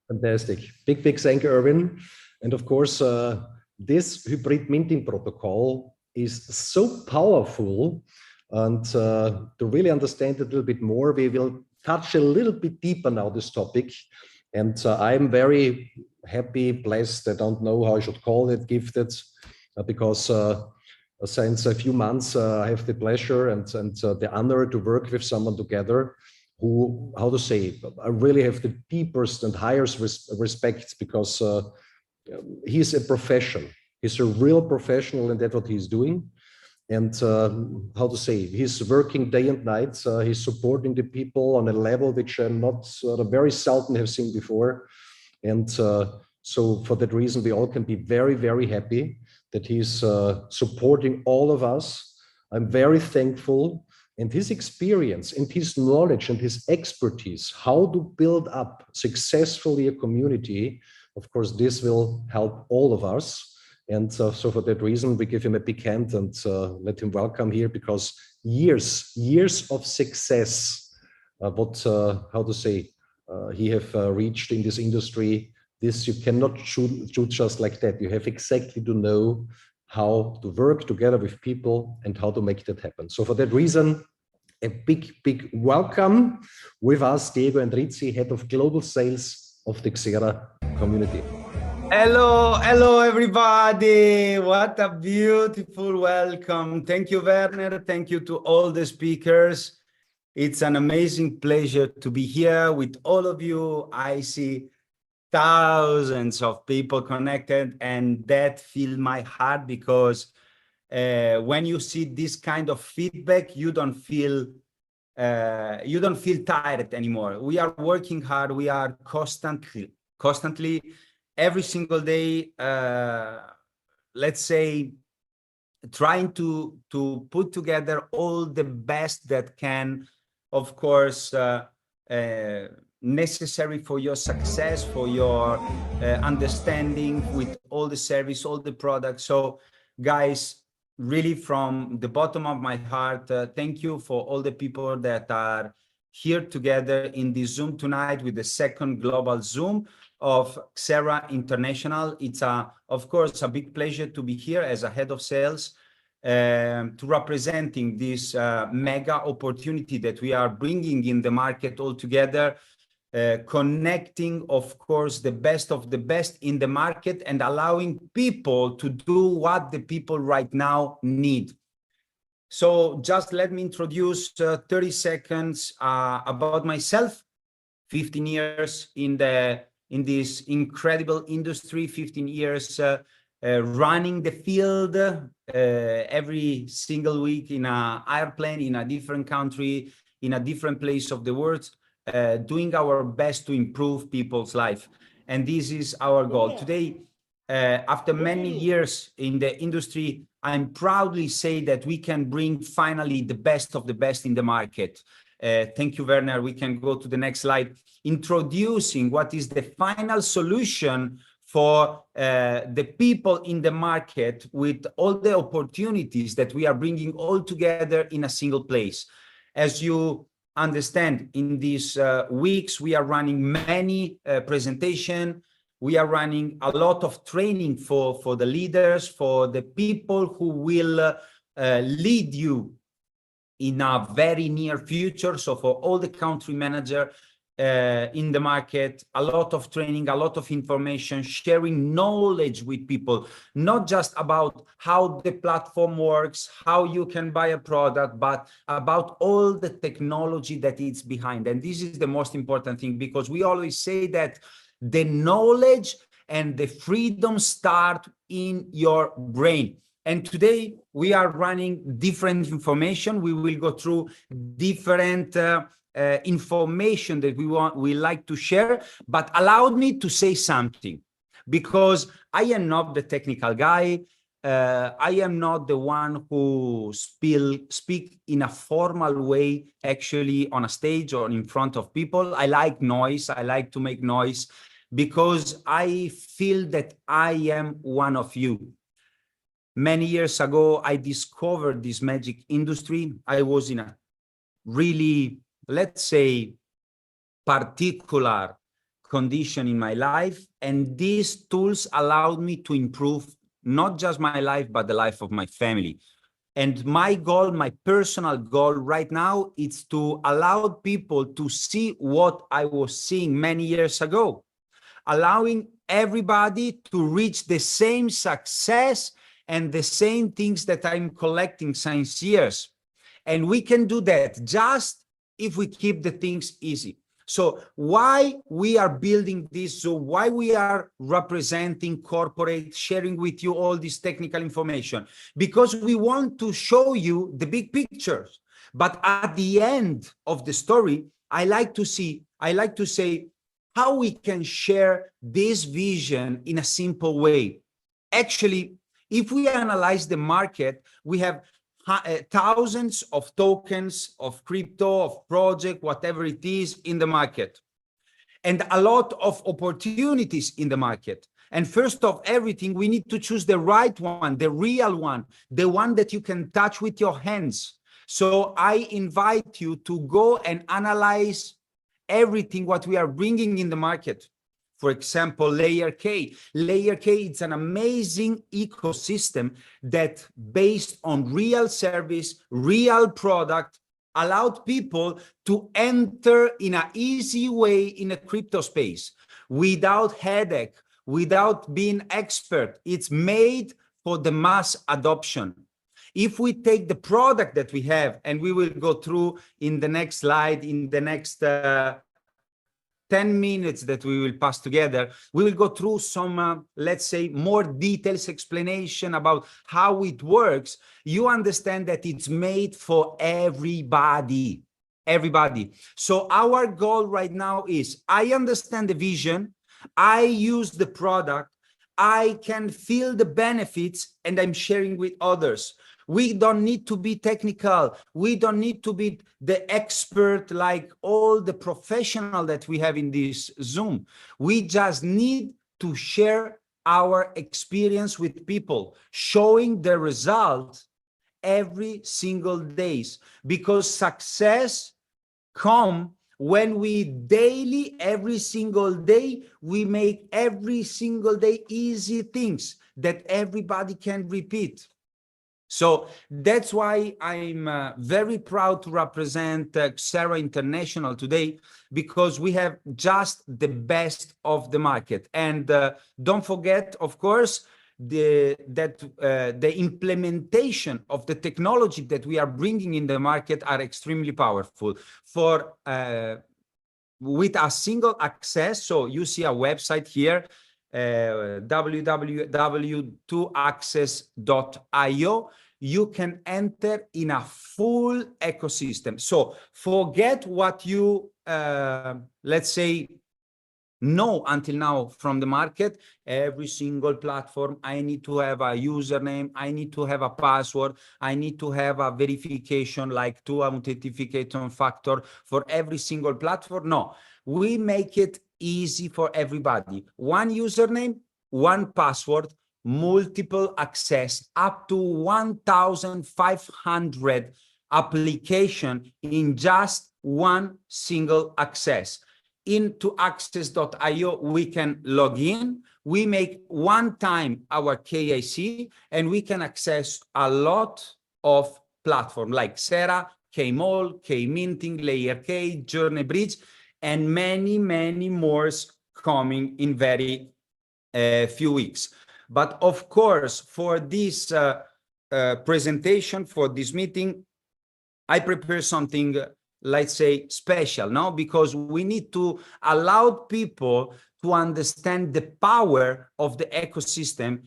Fantastic. Big thank you, Erwin. And of course, this hybrid minting protocol is so powerful. And to really understand it a little bit more, we will touch a little bit deeper now this topic. And I'm very happy, blessed, I don't know how I should call it, gifted, because since a few months I have the pleasure and the honor to work with someone together who, how to say, I really have the deepest and highest respect, because he's a professional. He's a real professional in that what he's doing. And how to say, he's working day and night. He's supporting the people on a level which I not very seldom have seen before. And so for that reason, we all can be very happy that he's supporting all of us. I'm very thankful. And his experience and his knowledge and his expertise, how to build up successfully a community, of course, this will help all of us. And so for that reason, we give him a big hand and let him welcome here, because years of success, how to say, he have reached in this industry. This you cannot shoot just like that. You have exactly to know how to work together with people and how to make that happen. So for that reason, a big welcome with us, Diego and Rizzi, Head of Global Sales of the XERA community. Hello everybody. What a beautiful welcome. Thank you, Werner. Thank you to all the speakers. It's an amazing pleasure to be here with all of you. I see thousands of people connected, and that fills my heart, because when you see this kind of feedback, you don't feel you don't feel tired anymore. We are working hard. We are constantly, every single day, let's say, trying to put together all the best that can, of course, necessary for your success, for your understanding with all the service, all the products. So guys, really from the bottom of my heart, thank you for all the people that are here together in this Zoom tonight with the second global Zoom of XERA International. It's of course a big pleasure to be here as a head of sales, to representing this mega opportunity that we are bringing in the market all together, connecting, of course, the best of the best in the market and allowing people to do what the people right now need. So just let me introduce 30 seconds about myself. 15 years in this incredible industry, 15 years running the field every single week in an airplane, in a different country, in a different place of the world, doing our best to improve people's life. And this is our goal. Today, after many years in the industry, I'm proudly say that we can bring finally the best of the best in the market. Thank you, Werner. We can go to the next slide. Introducing what is the final solution for the people in the market with all the opportunities that we are bringing all together in a single place. As you understand, in these weeks, we are running many presentations. We are running a lot of training for the leaders, for the people who will lead you in a very near future. So for all the country manager in the market, a lot of training, a lot of information, sharing knowledge with people, not just about how the platform works, how you can buy a product, but about all the technology that is behind. And this is the most important thing, because we always say that the knowledge and the freedom start in your brain. And today we are running different information. We will go through different information that we like to share, but allowed me to say something, because I am not the technical guy. I am not the one who speak in a formal way, actually on a stage or in front of people. I like noise. I like to make noise because I feel that I am one of you. Many years ago, I discovered this magic industry. I was in a really, let's say, particular condition in my life, and these tools allowed me to improve not just my life, but the life of my family. And my goal, my personal goal right now, is to allow people to see what I was seeing many years ago, allowing everybody to reach the same success and the same things that I'm collecting since years. And we can do that just if we keep the things easy. So why we are building this, so why we are representing corporate, sharing with you all this technical information, because we want to show you the big pictures. But at the end of the story, I like to say how we can share this vision in a simple way. Actually, if we analyze the market, we have thousands of tokens, of crypto, of project, whatever it is in the market, and a lot of opportunities in the market. And first of everything, we need to choose the right one, the real one, the one that you can touch with your hands. So I invite you to go and analyze everything what we are bringing in the market. For example, LayerK. LayerK is an amazing ecosystem that, based on real service, real product, allowed people to enter in an easy way in a crypto space without headache, without being expert. It's made for the mass adoption. If we take the product that we have, and we will go through in the next slide, in the next 10 minutes that we will pass together, we will go through some, let's say, more details explanation about how it works. You understand that it's made for everybody. everybody. So our goal right now is, I understand the vision, I use the product, I can feel the benefits, and I'm sharing with others. We don't need to be technical. We don't need to be the expert like all the professional that we have in this Zoom. We just need to share our experience with people, showing the result every single days, because success come when we daily, every single day, we make every single day easy things that everybody can repeat. So that's why I'm very proud to represent XERA International today, because we have just the best of the market. And don't forget, of course, the implementation of the technology that we are bringing in the market are extremely powerful. For with a single access, so you see a website here, www.access.io, you can enter in a full ecosystem. So forget what you let's say know until now from the market. Every single platform, I need to have a username, I need to have a password, I need to have a verification like two authentication factor for every single platform. No, we make it easy for everybody. One username, one password, multiple access, up to 1,500 application in just one single access. Into access.io, we can log in, we make one time our KIC, and we can access a lot of platforms like XERA, KMall, KMinting, LayerK, Journey Bridge, and many, many more coming in very few weeks. But of course, for this presentation, for this meeting, I prepare something, let's say, special, no? Because we need to allow people to understand the power of the ecosystem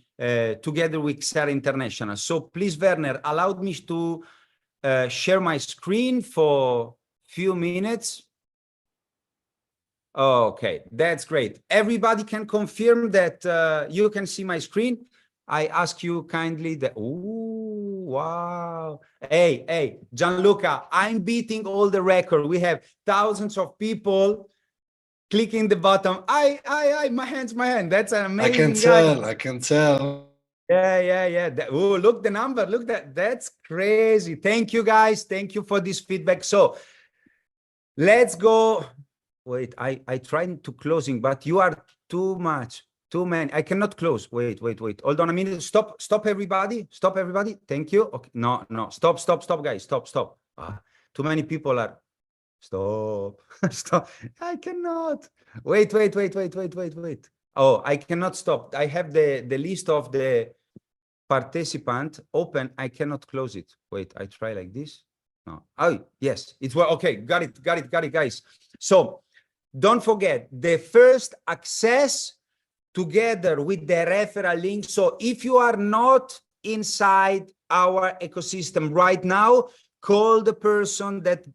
together with XERA International. So please, Werner, allow me to share my screen for a few minutes. Okay, that's great. Everybody can confirm that you can see my screen. I ask you kindly that, ooh, wow. Hey, Gianluca, I'm beating all the record. We have thousands of people clicking the button. My hand. That's an amazing I can tell. Yeah. Oh, look the number. Look that's crazy. Thank you, guys. Thank you for this feedback. So let's go. Wait, I tried to closing, but you are too many. I cannot close. Wait. Hold on a minute. Stop, everybody. Stop, everybody. Thank you. Okay. No. Stop, guys. Stop. Too many people are. Stop. Stop. I cannot. Wait. Oh, I cannot stop. I have the list of the participant open. I cannot close it. Wait, I try like this. No. Oh, yes. It's well. Okay. Got it, guys. So don't forget the first access together with the referral link. So if you are not inside our ecosystem right now, call the person that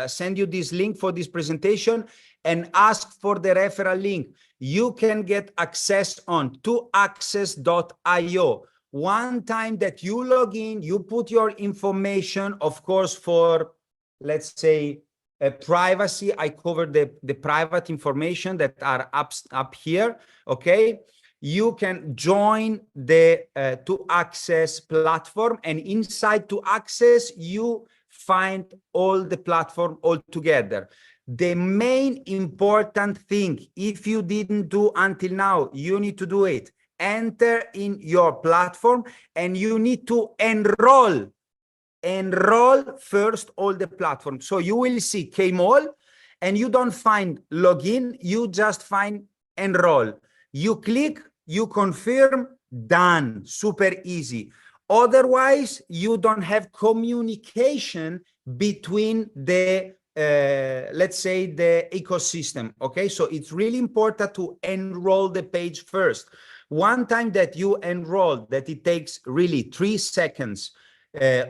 send you this link for this presentation and ask for the referral link. You can get access on to access.io. One time that you log in, you put your information, of course, for, let's say, privacy. I covered the private information that are up here. Okay, you can join the to access platform, and inside to access you find all the platform all together. The main important thing, if you didn't do until now, you need to do it. Enter in your platform and you need to enroll first all the platforms. So you will see KMall and you don't find login, you just find enroll. You click, you confirm, done, super easy. Otherwise, you don't have communication between the, let's say, the ecosystem, okay? So it's really important to enroll the page first. One time that you enroll, that it takes really 3 seconds,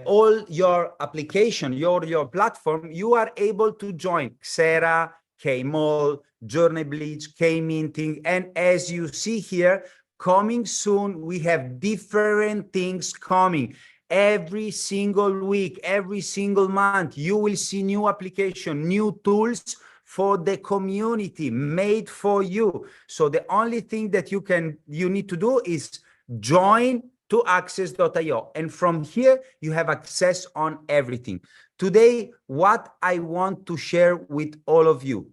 all your application, your platform, you are able to join XERA, K-Mall, Journey Bleach, K-Minting, and as you see here, coming soon, we have different things coming. Every single week, every single month, you will see new application, new tools for the community made for you. So the only thing that you need to do is join to access.io. And from here, you have access on everything. Today, what I want to share with all of you.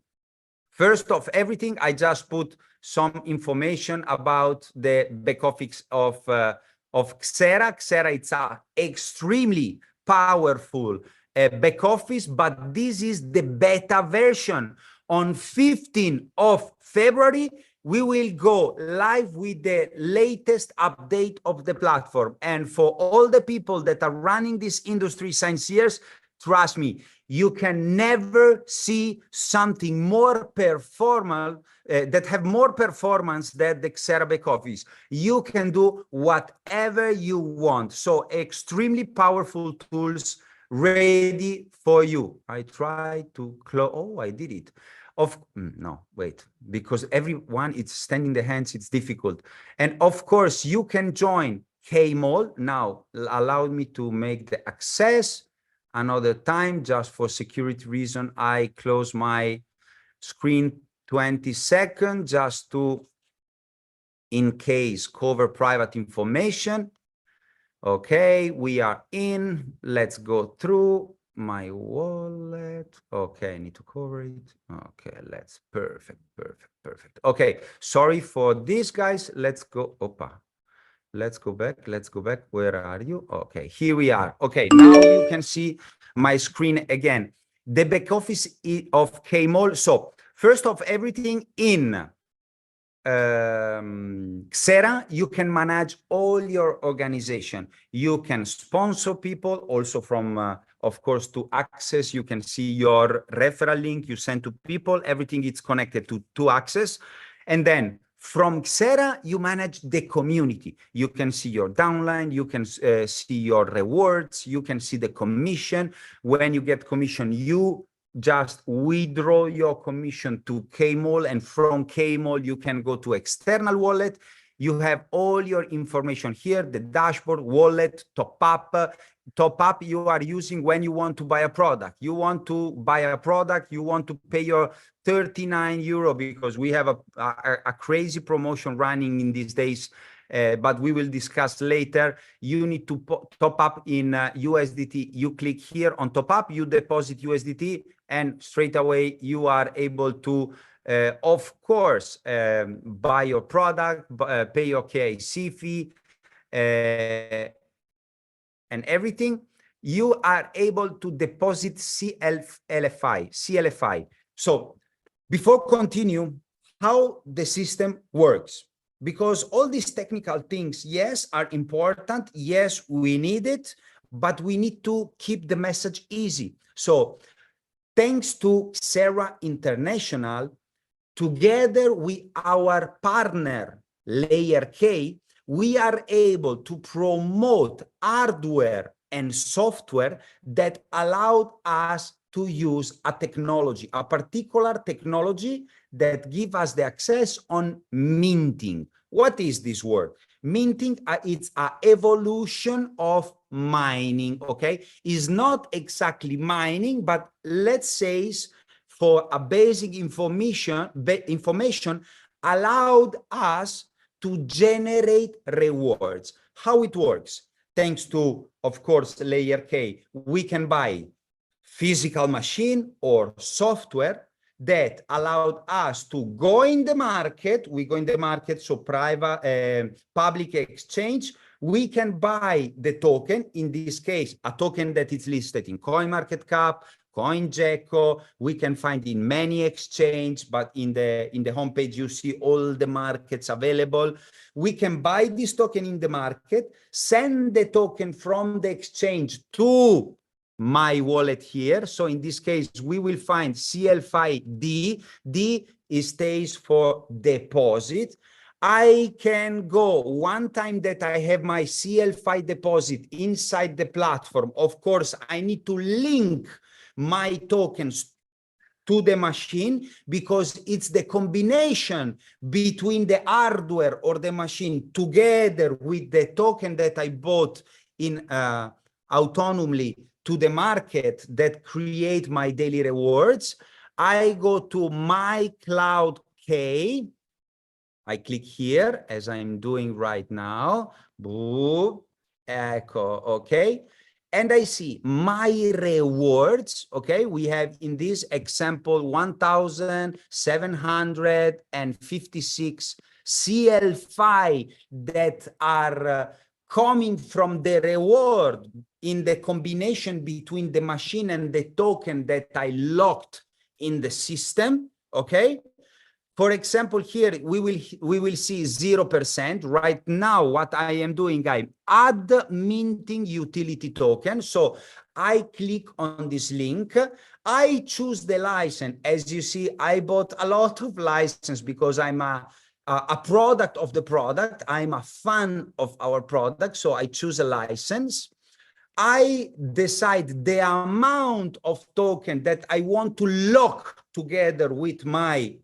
First of everything, I just put some information about the back office of XERA. XERA, it's an extremely powerful back office, but this is the beta version. On 15th of February, we will go live with the latest update of the platform. And for all the people that are running this industry since years, trust me, you can never see something more performant that have more performance than the XERA back office. You can do whatever you want. So extremely powerful tools ready for you. I try to close. Oh, I did it. No, wait, because everyone is standing the hands, it's difficult. And of course, you can join K-Mall. Now, allow me to make the access another time, just for security reason. I close my screen 20 seconds just to, in case, cover private information. Okay, we are in. Let's go through my wallet. Okay, I need to cover it. Okay, let's perfect. Okay, sorry for this, guys. Let's go. Opa. Let's go back. Where are you? Okay, here we are. Okay, now you can see my screen again. The back office of K-Mall. So first of everything, in XERA, you can manage all your organization. You can sponsor people also from, of course, to access. You can see your referral link you send to people. Everything is connected to access. And then from XERA, you manage the community. You can see your downline, you can see your rewards, you can see the commission. When you get commission, you just withdraw your commission to K-Mall, and from K-Mall, you can go to external wallet. You have all your information here, the dashboard, wallet, top up you are using when you want to buy a product. You want to buy a product, you want to pay your 39 euro, because we have a crazy promotion running in these days, but we will discuss later. You need to top up in USDT. You click here on top up, you deposit USDT, and straight away you are able to, of course, buy your product, pay your KIC fee, and everything. You are able to deposit CLFI. So before continue, how the system works, because all these technical things, yes, are important. Yes, we need it, but we need to keep the message easy. So thanks to XERA International, together with our partner, LayerK, we are able to promote hardware and software that allowed us to use a technology, a particular technology that give us the access on minting. What is this word? Minting, it's an evolution of mining, okay? It's not exactly mining, but let's say for a basic information allowed us to generate rewards. How it works? Thanks to, of course, LayerK, we can buy physical machine or software that allowed us to go in the market. We go in the market, so private, public exchange. We can buy the token, in this case, a token that is listed in CoinMarketCap, CoinGecko. We can find in many exchanges, but in the homepage, you see all the markets available. We can buy this token in the market, send the token from the exchange to my wallet here. So in this case, we will find CLFI D. D stays for deposit. I can go one time that I have my CL5 deposit inside the platform. Of course, I need to link my tokens to the machine, because it's the combination between the hardware or the machine together with the token that I bought in autonomously to the market that create my daily rewards. I go to my Cloud K. I click here as I'm doing right now. Boom, echo, okay. And I see my rewards, okay? We have in this example 1,756 CL5 that are coming from the reward in the combination between the machine and the token that I locked in the system, okay? For example, here we will see 0%. Right now, what I am doing, I add minting utility token. So I click on this link. I choose the license. As you see, I bought a lot of license because I'm a product of the product. I'm a fan of our product. So I choose a license. I decide the amount of token that I want to lock together with my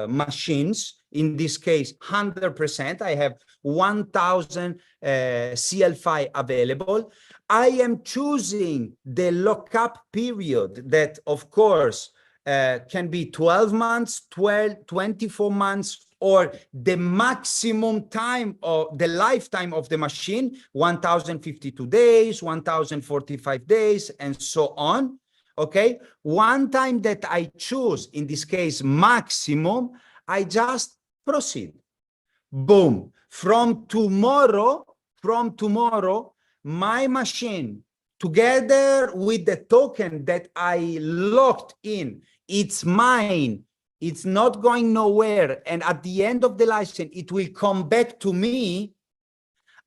machines. In this case, 100%. I have 1,000 CL5 available. I am choosing the lockup period that, of course, can be 12 months, 24 months, or the maximum time of the lifetime of the machine, 1,052 days, 1,045 days, and so on. Okay, one time that I choose, in this case, maximum, I just proceed. Boom. From tomorrow, my machine, together with the token that I locked in, it's mine. It's not going nowhere. And at the end of the license, it will come back to me.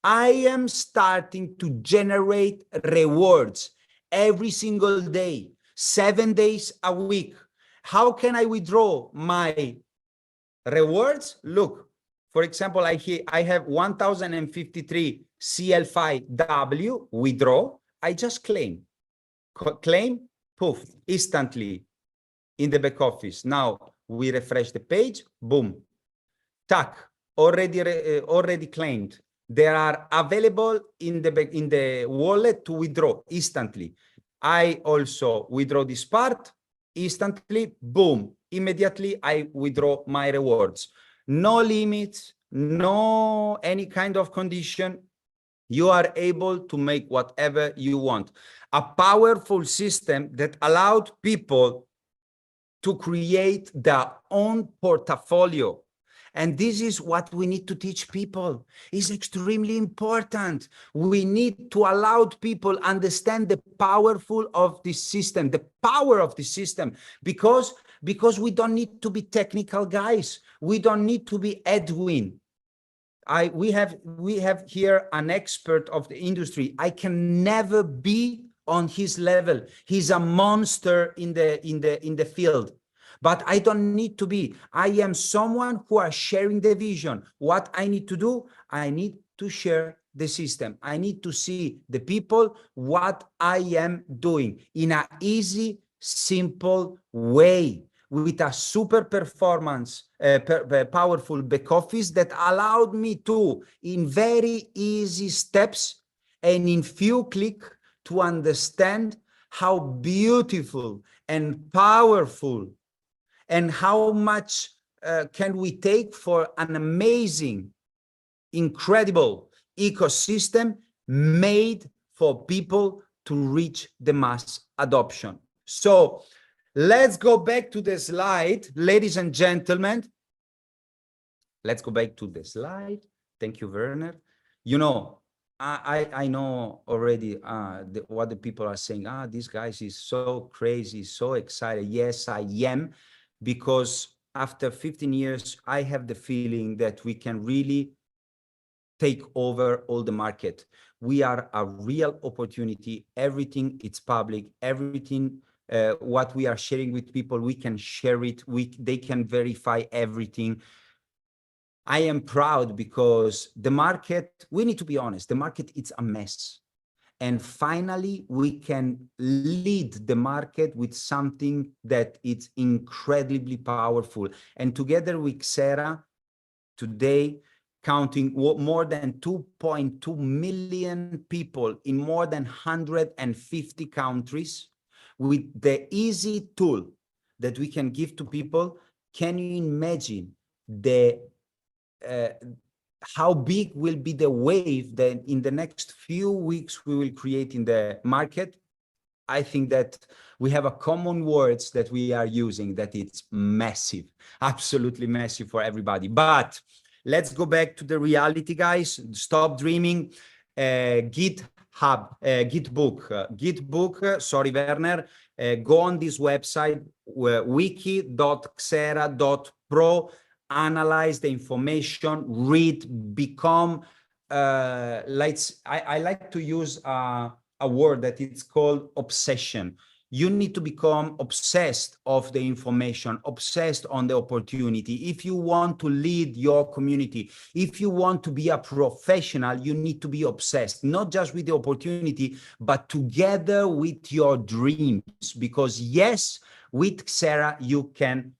I am starting to generate rewards every single day, 7 days a week. How can I withdraw my rewards? Look, for example, I have 1,053 CL5W withdraw. I just claim, poof, instantly in the back office. Now we refresh the page, boom, tac, already claimed. They are available in the wallet to withdraw instantly. I also withdraw this part instantly, boom, immediately I withdraw my rewards. No limits, no any kind of condition. You are able to make whatever you want. A powerful system that allowed people to create their own portfolio. And this is what we need to teach people. It's extremely important. We need to allow people understand the powerful of this system, the power of the system, because we don't need to be technical guys. We don't need to be Edwin. We have here an expert of the industry. I can never be on his level. He's a monster in the field. But I don't need to be. I am someone who are sharing the vision. What I need to do, I need to share the system. I need to see the people what I am doing in an easy, simple way, with a super performance, powerful back office that allowed me to, in very easy steps and in few clicks, to understand how beautiful and powerful and how much can we take for an amazing, incredible ecosystem made for people to reach the mass adoption. So let's go back to the slide, ladies and gentlemen. Let's go back to the slide. Thank you, Werner. You know, I know already what the people are saying. This guy is so crazy, so excited. Yes, I am. Because after 15 years, I have the feeling that we can really take over all the market. We are a real opportunity. Everything it's public. Everything what we are sharing with people, we can share it. They can verify everything. I am proud because the market, we need to be honest, the market is a mess. And finally, we can lead the market with something that is incredibly powerful. And together with XERA, today, counting more than 2.2 million people in more than 150 countries, with the easy tool that we can give to people, can you imagine how big will be the wave that in the next few weeks we will create in the market? I think that we have a common words that we are using, that it's massive, absolutely massive for everybody. But let's go back to the reality, guys. Stop dreaming. Gitbook, sorry, Werner. Go on this website, wiki.xera.pro. Analyze the information, read, become, I like to use a word that it's called obsession. You need to become obsessed of the information, obsessed on the opportunity. If you want to lead your community, if you want to be a professional, you need to be obsessed, not just with the opportunity, but together with your dreams. Because yes, with XERA, you can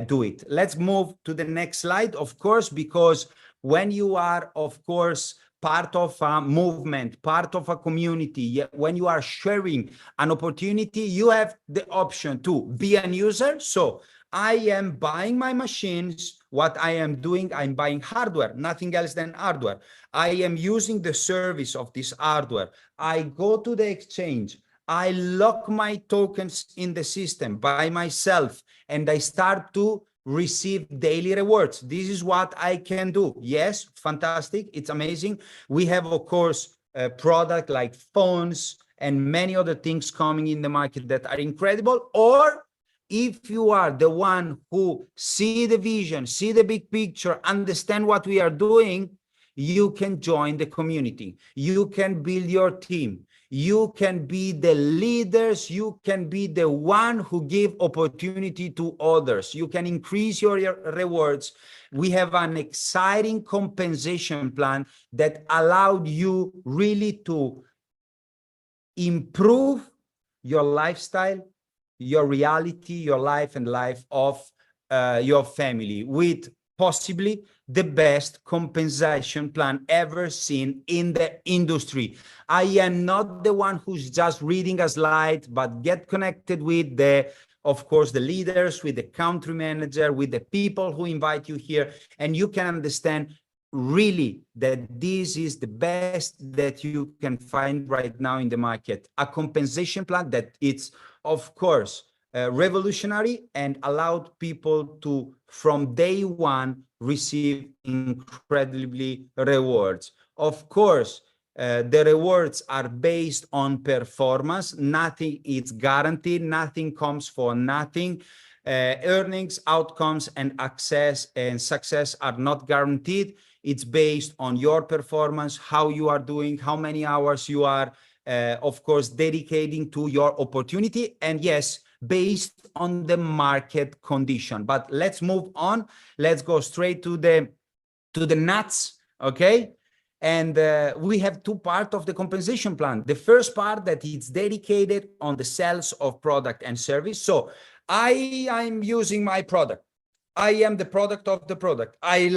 do it. Let's move to the next slide, of course, because when you are, of course, part of a movement, part of a community, when you are sharing an opportunity, you have the option to be a user. So I am buying my machines. What I am doing, I'm buying hardware, nothing else than hardware. I am using the service of this hardware. I go to the exchange. I lock my tokens in the system by myself, and I start to receive daily rewards. This is what I can do. Yes, fantastic. It's amazing. We have, of course, a product like phones and many other things coming in the market that are incredible. Or if you are the one who see the vision, see the big picture, understand what we are doing, you can join the community. You can build your team. You can be the leaders. You can be the one who give opportunity to others. You can increase your rewards. We have an exciting compensation plan that allowed you really to improve your lifestyle, your reality, your life, and life of your family with possibly the best compensation plan ever seen in the industry. I am not the one who's just reading a slide, but get connected with the, of course, the leaders, with the country manager, with the people who invite you here, and you can understand really that this is the best that you can find right now in the market. A compensation plan that it's, of course, revolutionary and allowed people to, from day one, receive incredibly rewards. Of course, the rewards are based on performance. Nothing is guaranteed. Nothing comes for nothing. Earnings, outcomes, and access and success are not guaranteed. It's based on your performance, how you are doing, how many hours you are, of course, dedicating to your opportunity. And yes, based on the market condition. But let's move on. Let's go straight to the nuts, okay? And we have two parts of the compensation plan. The first part that is dedicated on the sales of product and service. So I'm using my product. I am the product of the product. I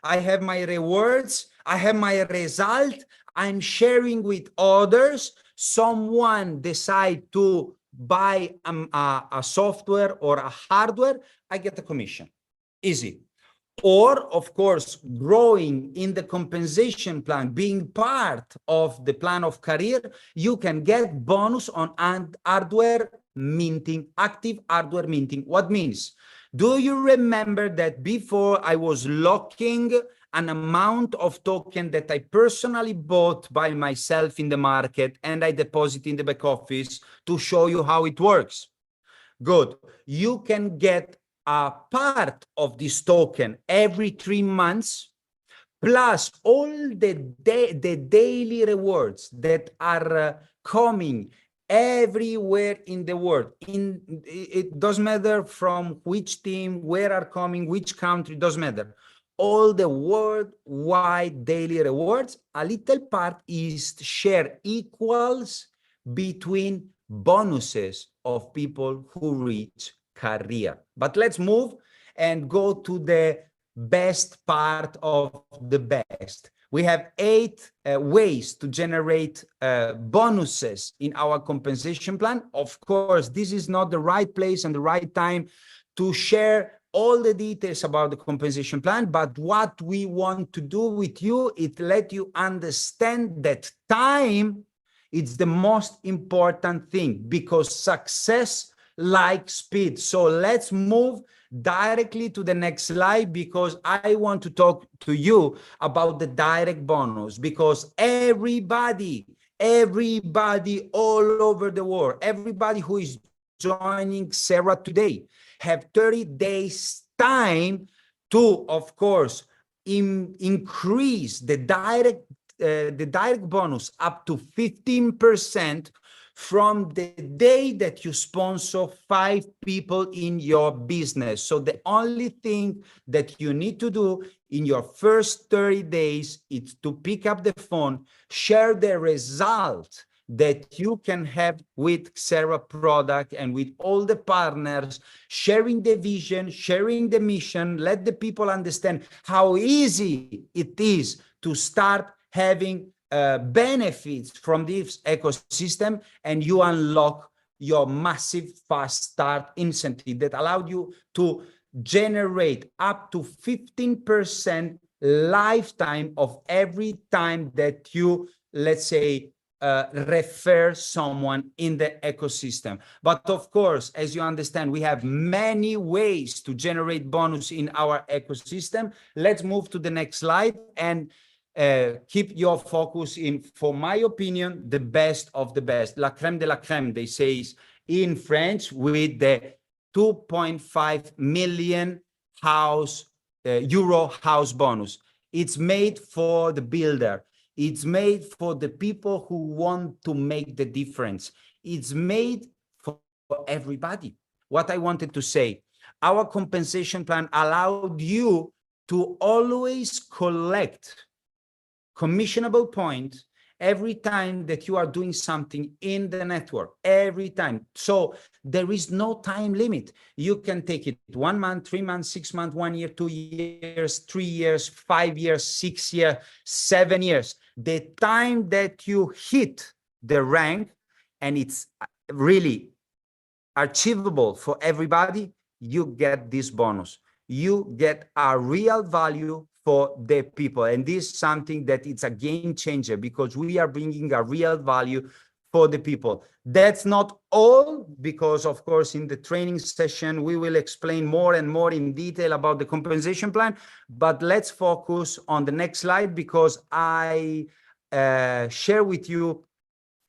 have my rewards. I have my result. I'm sharing with others. Someone decide to buy a software or a hardware, I get a commission. Easy. Or, of course, growing in the compensation plan, being part of the plan of career, you can get bonus on hardware minting, active hardware minting. What means? Do you remember that before I was locking an amount of token that I personally bought by myself in the market and I deposit in the back office to show you how it works? Good. You can get a part of this token every 3 months, plus all the daily rewards that are coming everywhere in the world. It doesn't matter from which team, where are coming, which country, doesn't matter. all the worldwide daily rewards. A little part is share equals between bonuses of people who reach career. But let's move and go to the best part of the best. We have 8 ways to generate bonuses in our compensation plan. Of course, this is not the right place and the right time to share all the details about the compensation plan, but what we want to do with you is let you understand that time is the most important thing, because success like speed. So let's move directly to the next slide, because I want to talk to you about the direct bonus, because everybody all over the world, everybody who is joining XERA today have 30 days time to, of course, increase the direct bonus up to 15% from the day that you sponsor 5 people in your business. So the only thing that you need to do in your first 30 days is to pick up the phone, share the result that you can have with XERA product and with all the partners, sharing the vision, sharing the mission, let the people understand how easy it is to start having benefits from this ecosystem, and you unlock your massive fast start incentive that allowed you to generate up to 15% lifetime of every time that you, let's say, refer someone in the ecosystem. But of course, as you understand, we have many ways to generate bonus in our ecosystem. Let's move to the next slide and keep your focus in, for my opinion, the best of the best, la crème de la crème, they say in French, with the 2.5 million euro house bonus. It's made for the builder. It's made for the people who want to make the difference. It's made for everybody. What I wanted to say, our compensation plan allowed you to always collect commissionable points every time that you are doing something in the network, every time. So there is no time limit. You can take it 1 month, 3 months, 6 months, 1 year, 2 years, 3 years, 5 years, 6 years, 7 years. The time that you hit the rank, and it's really achievable for everybody, you get this bonus. You get a real value for the people. And this is something that it's a game changer, because we are bringing a real value for the people. That's not all, because of course, in the training session, we will explain more and more in detail about the compensation plan, but let's focus on the next slide, because I share with you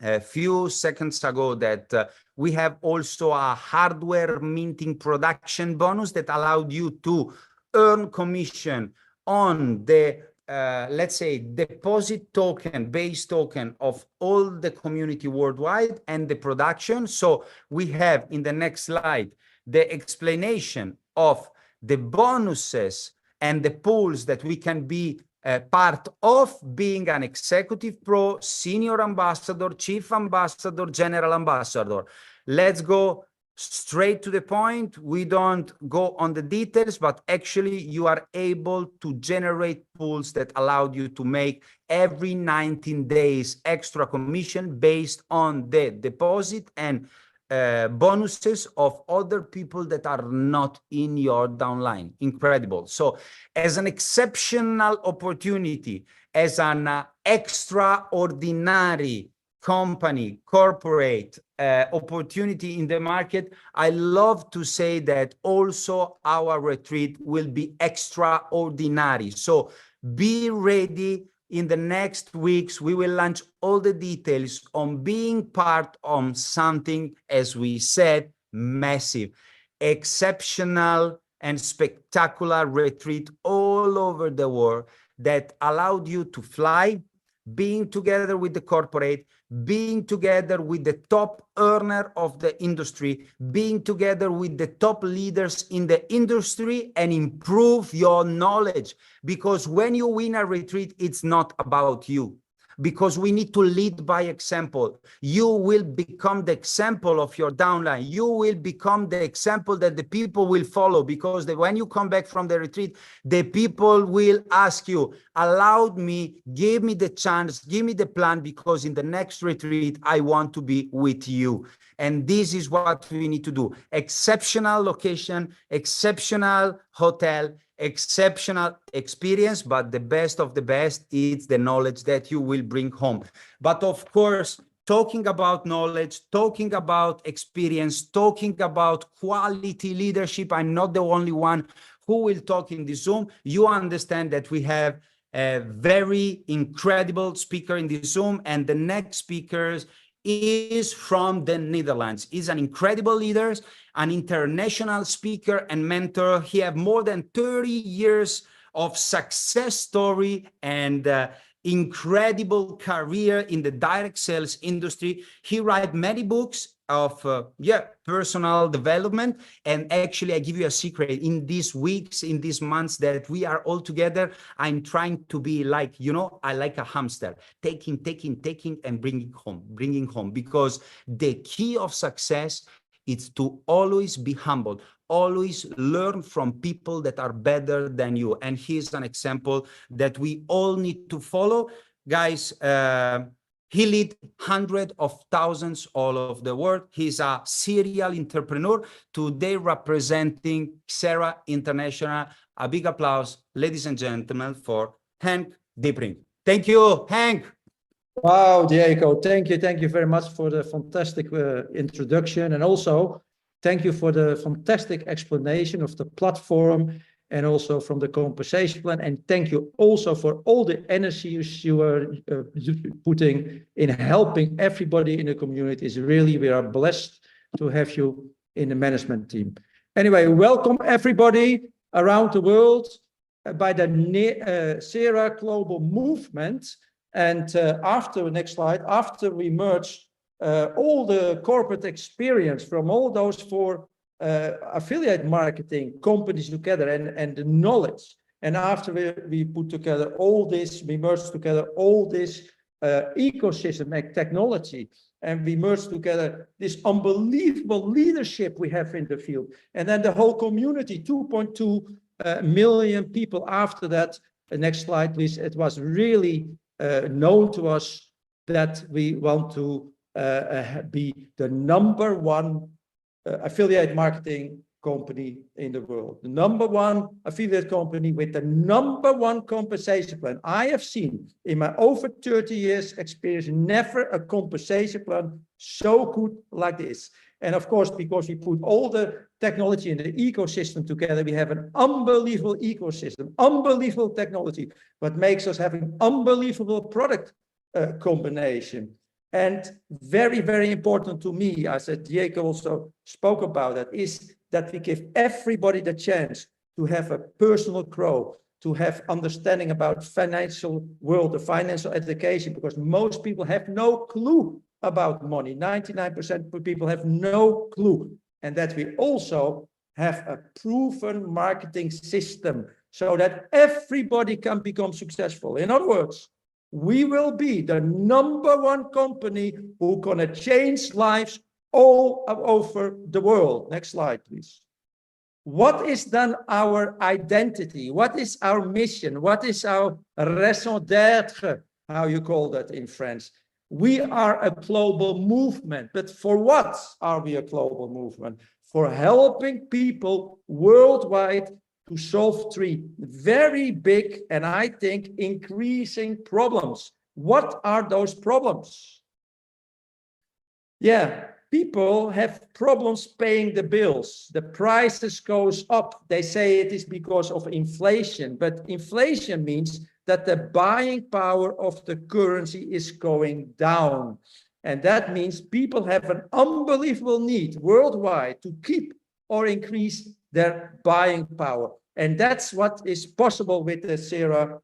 a few seconds ago that we have also a hardware minting production bonus that allowed you to earn commission on the, let's say, deposit token, base token of all the community worldwide and the production. So we have in the next slide the explanation of the bonuses and the pools that we can be part of, being an executive pro, senior ambassador, chief ambassador, general ambassador. Let's go straight to the point. We don't go on the details, but actually you are able to generate pools that allowed you to make every 19 days extra commission based on the deposit and bonuses of other people that are not in your downline. Incredible. So as an exceptional opportunity, as an extraordinary company, corporate opportunity in the market, I love to say that also our retreat will be extraordinary. So be ready. In the next weeks, we will launch all the details on being part of something, as we said, massive, exceptional and spectacular retreat all over the world that allowed you to fly, being together with the corporate, being together with the top earner of the industry, being together with the top leaders in the industry, and improve your knowledge. Because when you win a retreat, it's not about you. Because we need to lead by example. You will become the example of your downline. You will become the example that the people will follow, because when you come back from the retreat, the people will ask you, allow me, give me the chance, give me the plan, because in the next retreat, I want to be with you. And this is what we need to do. Exceptional location, exceptional hotel, exceptional experience, but the best of the best is the knowledge that you will bring home. But of course, talking about knowledge, talking about experience, talking about quality leadership, I'm not the only one who will talk in this Zoom. You understand that we have a very incredible speaker in this Zoom, and the next speakers is from the Netherlands. He's an incredible leader, an international speaker and mentor. He has more than 30 years of success story and incredible career in the direct sales industry. He writes many books of personal development. And actually, I give you a secret. In these weeks, in these months that we are all together, I'm trying to be like, I like a hamster, taking, and bringing home. Because the key of success is to always be humble, always learn from people that are better than you. And here's an example that we all need to follow. Guys, he leads hundreds of thousands all over the world. He's a serial entrepreneur, today representing XERA International. A big applause, ladies and gentlemen, for Henk Diepring. Thank you, Henk. Wow, Diego, thank you very much for the fantastic introduction, and also thank you for the fantastic explanation of the platform and also from the compensation plan. And thank you also for all the energy you are putting in helping everybody in the community. It's really, we are blessed to have you in the management team. Anyway, welcome everybody around the world by the XERA global movement. And after, next slide, after we merge all the corporate experience from all those 4 affiliate marketing companies together and the knowledge, and after we put together all this, we merge together all this ecosystem and technology, and we merge together this unbelievable leadership we have in the field, and then the whole community, 2.2 million people after that. Next slide, please. It was really known to us that we want to be the #1 affiliate marketing company in the world, the #1 affiliate company with the #1 compensation plan. I have seen in my over 30 years experience never a compensation plan so good like this. And of course, because we put all the technology in the ecosystem together, we have an unbelievable ecosystem, unbelievable technology, what makes us have an unbelievable product combination. And very, very important to me, as Diego also spoke about it, is that we give everybody the chance to have a personal growth, to have understanding about financial world, the financial education, because most people have no clue about money. 99% of people have no clue. And that we also have a proven marketing system so that everybody can become successful. In other words, we will be the #1 company who gonna change lives all over the world. Next slide, please. What is then our identity? What is our mission? What is our raison d'être? How you call that in French? We are a global movement, but for what are we a global movement? For helping people worldwide to solve 3 very big and I think increasing problems. What are those problems? Yeah, people have problems paying the bills. The prices goes up. They say it is because of inflation, but inflation means that the buying power of the currency is going down. And that means people have an unbelievable need worldwide to keep or increase their buying power. And that's what is possible with the XERA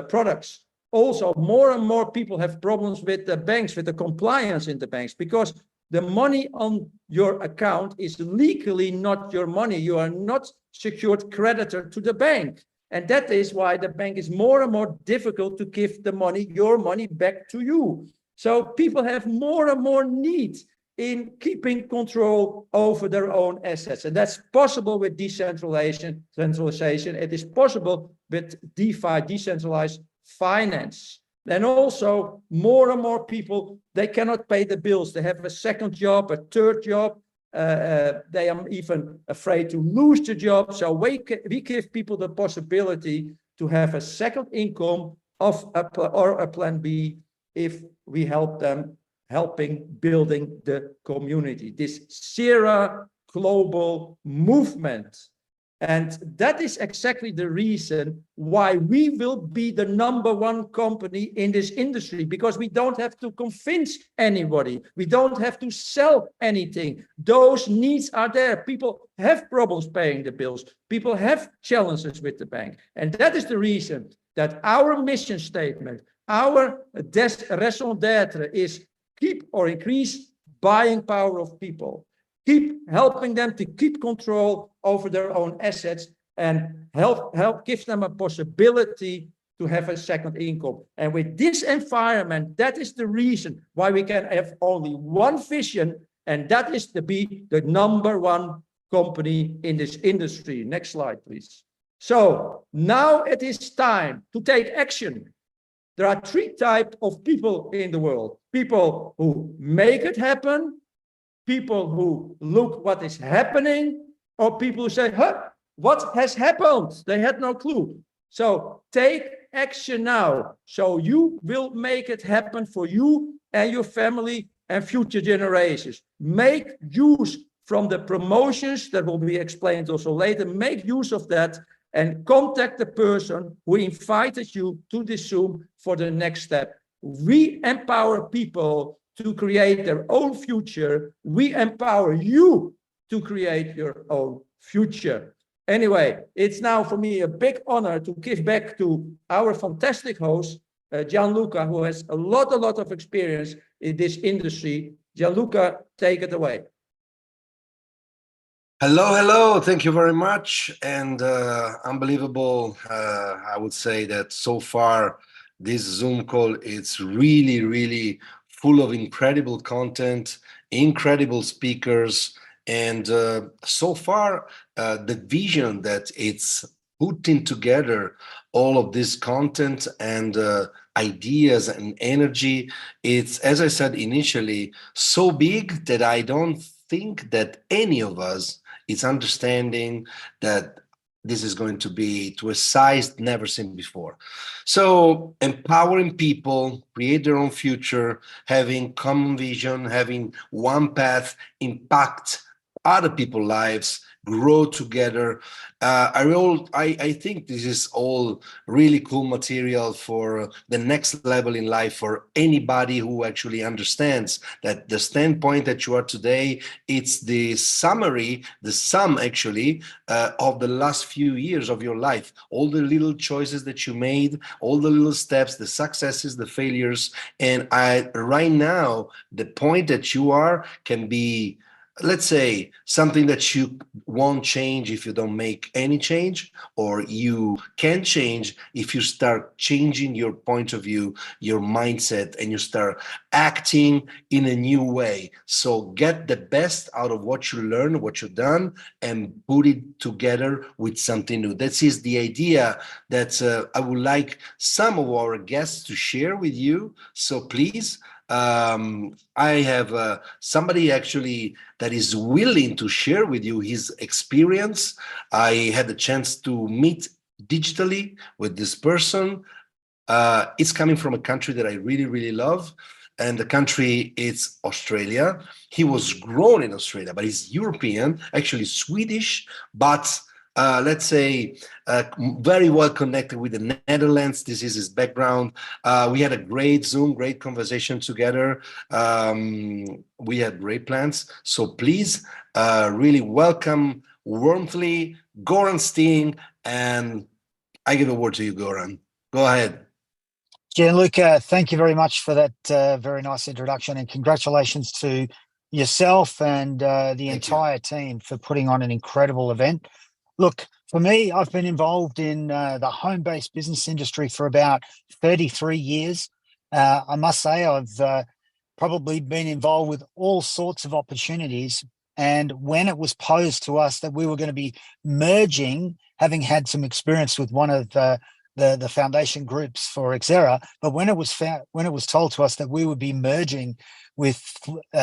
products. also more and more people have problems with the banks, with the compliance in the banks, because the money on your account is legally not your money. You are not secured creditor to the bank. And that is why the bank is more and more difficult to give the money, your money, back to you. So people have more and more need in keeping control over their own assets. And that's possible with decentralization. It is possible with DeFi, decentralized finance. And also more and more people, they cannot pay the bills. They have a second job, a third job. They are even afraid to lose the job. So we give people the possibility to have a second income or a plan B if we help them building the community, this XERA global movement. And that is exactly the reason why we will be the #1 company in this industry, because we don't have to convince anybody. We don't have to sell anything. Those needs are there. People have problems paying the bills. People have challenges with the bank. And that is the reason that our mission statement, our raison d'etre is keep or increase buying power of people. Keep helping them to keep control over their own assets and help give them a possibility to have a second income. And with this environment, that is the reason why we can have only one vision, and that is to be the #1 company in this industry. Next slide, please. So now it is time to take action. There are 3 types of people in the world: people who make it happen, people who look what is happening, or people who say, huh, what has happened? They had no clue. So take action now. So you will make it happen for you and your family and future generations. Make use from the promotions that will be explained also later. Make use of that and contact the person who invited you to this Zoom for the next step. We empower people to create their own future. We empower you to create your own future. Anyway, it's now for me a big honor to give back to our fantastic host, Gianluca, who has a lot of experience in this industry. Gianluca, take it away. Hello. Thank you very much. And unbelievable. I would say that so far, this Zoom call, it's really full of incredible content, incredible speakers. And so far, the vision that it's putting together all of this content and ideas and energy, it's, as I said initially, so big that I don't think that any of us is understanding that this is going to be to a size never seen before. So empowering people, create their own future, having common vision, having one path, impact other people's lives, grow together. I think this is all really cool material for the next level in life for anybody who actually understands that the standpoint that you are today, it's the summary, the sum actually of the last few years of your life. All the little choices that you made, all the little steps, the successes, the failures. And right now, the point that you are can be, let's say, something that you won't change if you don't make any change, or you can change if you start changing your point of view, your mindset, and you start acting in a new way. So get the best out of what you learn, what you've done, and put it together with something new. That is the idea that I would like some of our guests to share with you. So please, I have somebody actually that is willing to share with you his experience. I had the chance to meet digitally with this person. It's coming from a country that I really love, and the country is Australia. He was grown in Australia, but he's European, actually Swedish, but let's say, very well connected with the Netherlands. This is his background. We had a great Zoom, great conversation together. We had great plans. So please, really welcome warmly Goran Steen. And I give a word to you, Goran. Go ahead. Gianluca, thank you very much for that very nice introduction, and congratulations to yourself and the entire team for putting on an incredible event. Look, for me, I've been involved in the home-based business industry for about 33 years. I must say I've probably been involved with all sorts of opportunities. And when it was posed to us that we were going to be merging, having had some experience with one of the foundation groups for XERA, but when it was told to us that we would be merging with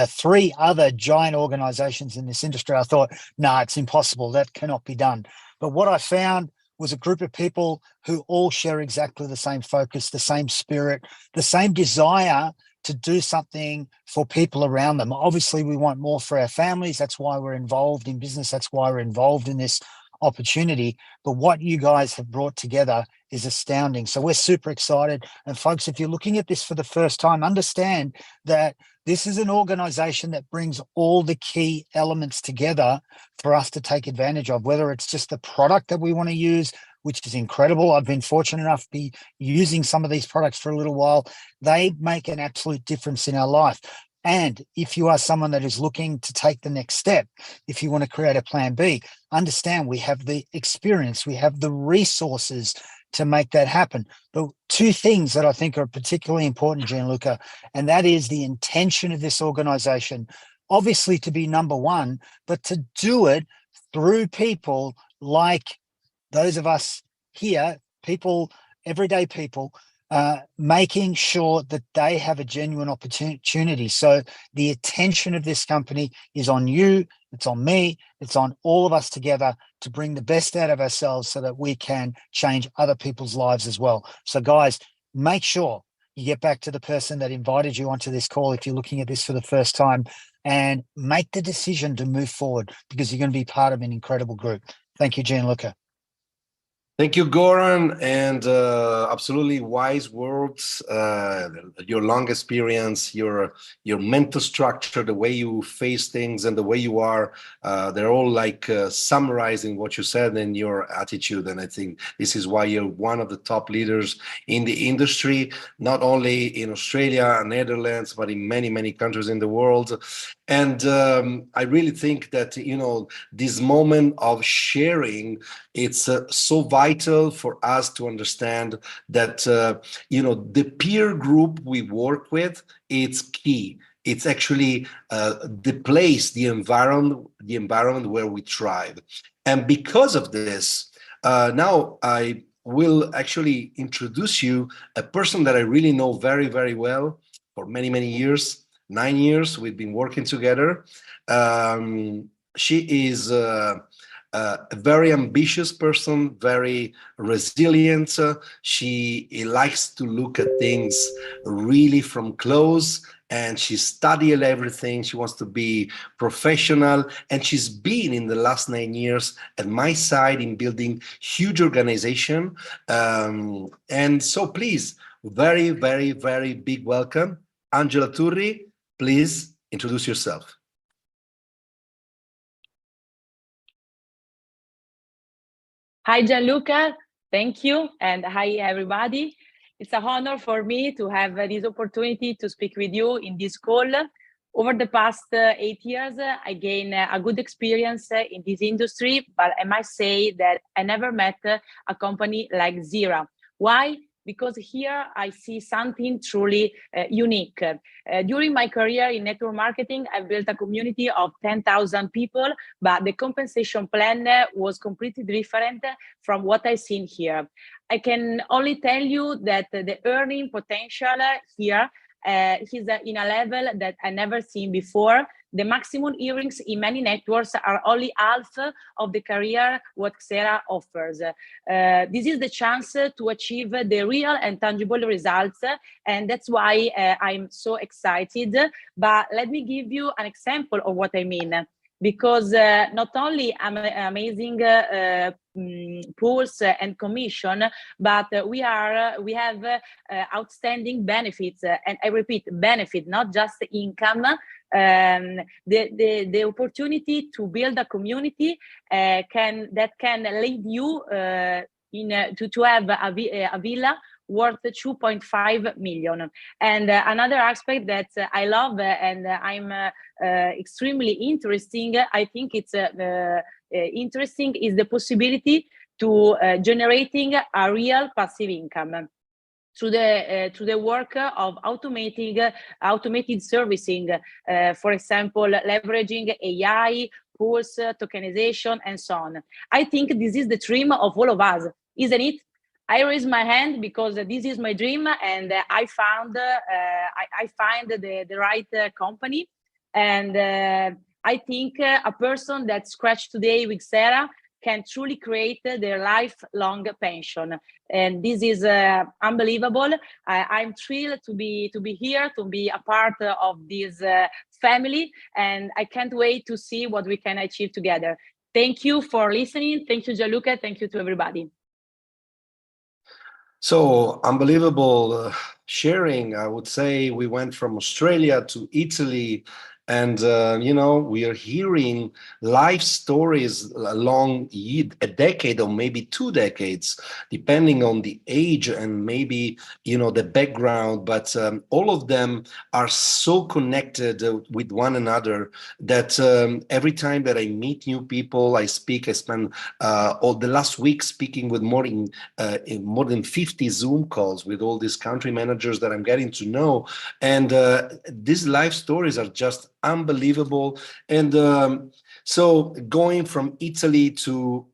3 other giant organizations in this industry, I thought, no, it's impossible. That cannot be done. But what I found was a group of people who all share exactly the same focus, the same spirit, the same desire to do something for people around them. Obviously, we want more for our families. That's why we're involved in business. That's why we're involved in this opportunity. But what you guys have brought together is astounding. So we're super excited. And folks, if you're looking at this for the first time, understand that this is an organization that brings all the key elements together for us to take advantage of, whether it's just the product that we want to use, which is incredible. I've been fortunate enough to be using some of these products for a little while. They make an absolute difference in our life. And if you are someone that is looking to take the next step, if you want to create a plan B, understand we have the experience, we have the resources to make that happen. But 2 things that I think are particularly important, Gianluca, and that is the intention of this organization, obviously to be number 1, but to do it through people like those of us here, people, everyday people, making sure that they have a genuine opportunity. So the attention of this company is on you, it's on me, it's on all of us together to bring the best out of ourselves so that we can change other people's lives as well. So guys, make sure you get back to the person that invited you onto this call if you're looking at this for the first time, and make the decision to move forward, because you're going to be part of an incredible group. Thank you, Gianluca. Thank you, Goran, and absolutely wise words. Your long experience, your mental structure, the way you face things, and the way you are, they're all like summarizing what you said and your attitude. And I think this is why you're one of the top leaders in the industry, not only in Australia, Netherlands, but in many, many countries in the world. And I really think that, you know, this moment of sharing, it's so vital for us to understand that, you know, the peer group we work with, it's key. It's actually the place, the environment where we thrive. And because of this, now I will actually introduce you a person that I really know very, very well for many, many years. 9 years we've been working together. She is a very ambitious person, very resilient. She likes to look at things really from close, and she studied everything. She wants to be professional, and she's been in the last 9 years at my side in building huge organization. And so please, very, very, very big welcome, Angela Turri. Please introduce yourself. Hi, Gianluca. Thank you. And hi, everybody. It's an honor for me to have this opportunity to speak with you in this call. Over the past 8 years, I gained a good experience in this industry, but I must say that I never met a company like XERA. Why? Because here I see something truly unique. During my career in network marketing, I built a community of 10,000 people, but the compensation plan was completely different from what I've seen here. I can only tell you that the earning potential here is in a level that I never seen before. The maximum earnings in many networks are only half of the career what XERA offers. This is the chance to achieve the real and tangible results, and that's why I'm so excited. But let me give you an example of what I mean. Because not only amazing pools and commission, but we have outstanding benefits, and I repeat, benefit, not just income. The opportunity to build a community that can lead you to have a villa worth 2.5 million. And another aspect that I love and I'm extremely interesting, I think it's interesting, is the possibility to generating a real passive income through the work of automated servicing, for example, leveraging AI, tools, tokenization, and so on. I think this is the dream of all of us, isn't it? I raise my hand because this is my dream, and I found I find the right company, and I think a person that scratched today with XERA can truly create their lifelong pension, and this is unbelievable. I'm thrilled to be here, to be a part of this family, and I can't wait to see what we can achieve together. Thank you for listening. Thank you, Gianluca. Thank you to everybody. So unbelievable sharing. I would say we went from Australia to Italy, and you know, we are hearing life stories along a decade or maybe 2 decades, depending on the age and maybe, you know, the background. But all of them are so connected with one another that every time that I meet new people, I speak. I spent all the last week speaking with more than 50 Zoom calls with all these country managers that I'm getting to know, and these life stories are just unbelievable. And so going from Italy to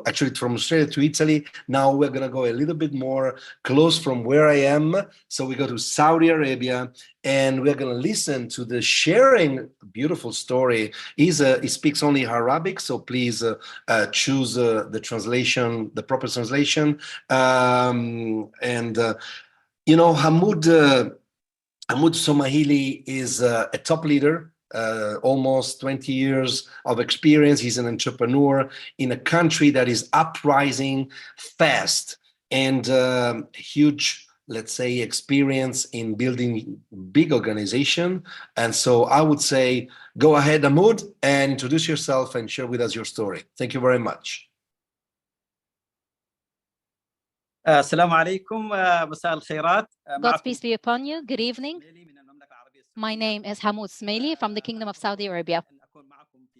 actually from Australia to Italy, now we're going to go a little bit more close from where I am. So we go to Saudi Arabia, and we're going to listen to the sharing beautiful story. He speaks only Arabic, so please choose the translation, the proper translation. You know, Hamoud Somahili is a top leader, almost 20 years of experience. He's an entrepreneur in a country that is uprising fast, and huge, let's say, experience in building big organization. And so I would say, go ahead, Hamoud, and introduce yourself and share with us your story. Thank you very much. السلام عليكم مساء الخيرات. God's peace be upon you. Good evening. My name is Hamoud Smaili from the Kingdom of Saudi Arabia.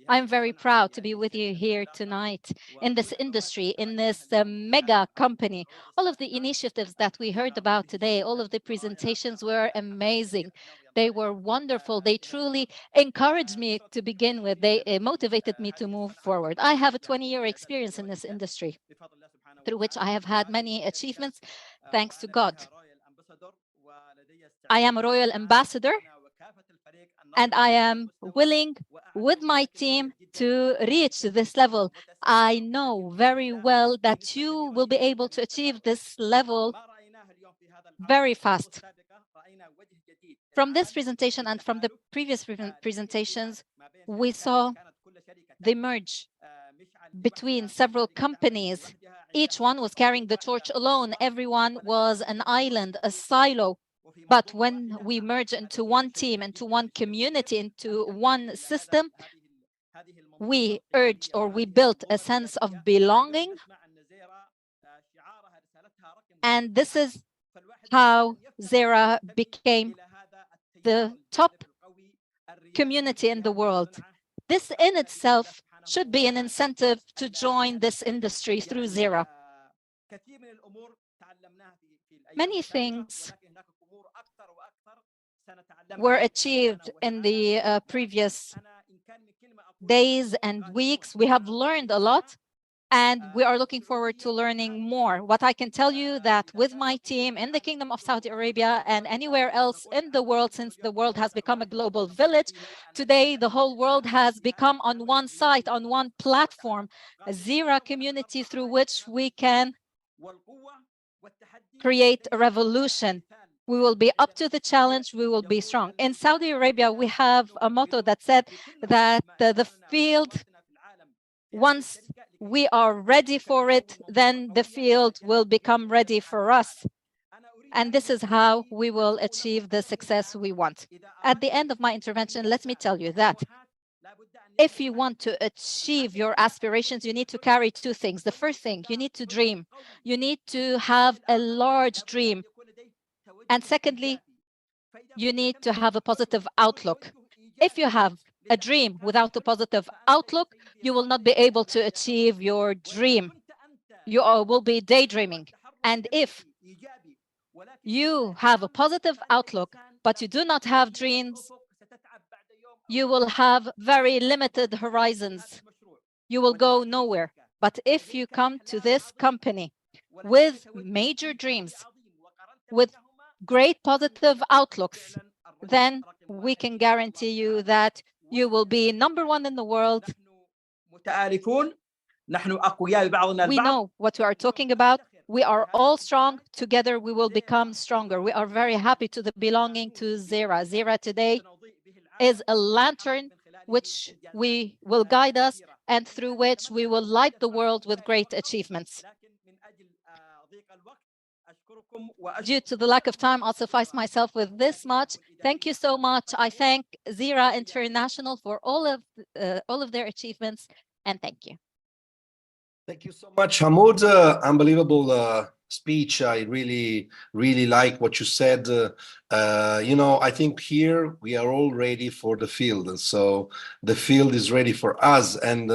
I'm very proud to be with you here tonight in this industry, in this mega company. All of the initiatives that we heard about today, all of the presentations were amazing. They were wonderful. They truly encouraged me to begin with. They motivated me to move forward. I have a 20-year experience in this industry, through which I have had many achievements, thanks to God. I am a royal ambassador, and I am willing, with my team, to reach this level. I know very well that you will be able to achieve this level very fast. From this presentation and from the previous presentations, we saw the merge between several companies. Each one was carrying the torch alone. Everyone was an island, a silo. But when we merge into one team, into one community, into one system, we built a sense of belonging. And this is how XERA became the top community in the world. This in itself should be an incentive to join this industry through XERA. Many things were achieved in the previous days and weeks. We have learned a lot, and we are looking forward to learning more. What I can tell you that with my team in the Kingdom of Saudi Arabia and anywhere else in the world, since the world has become a global village, today the whole world has become on one site, on one platform, a XERA community through which we can create a revolution. We will be up to the challenge. We will be strong. In Saudi Arabia, we have a motto that said that the field, once we are ready for it, then the field will become ready for us. And this is how we will achieve the success we want. At the end of my intervention, let me tell you that If you want to achieve your aspirations, you need to carry two things. The first thing, you need to dream. You need to have a large dream. And secondly, you need to have a positive outlook. If you have a dream without a positive outlook, you will not be able to achieve your dream. You will be daydreaming. And if you have a positive outlook, but you do not have dreams, you will have very limited horizons. You will go nowhere. But if you come to this company with major dreams, with great positive outlooks, then we can guarantee you that you will be #1 in the world. We know what we are talking about. We are all strong. Together we will become stronger. We are very happy to be belonging to XERA. XERA today is a lantern which will guide us and through which we will light the world with great achievements. Due to the lack of time, I'll suffice myself with this much. Thank you so much. I thank XERA International for all of their achievements, and thank you. Thank you so much, Hamoud. Unbelievable speech. I really like what you said. You know, I think here we are all ready for the field, and so the field is ready for us, and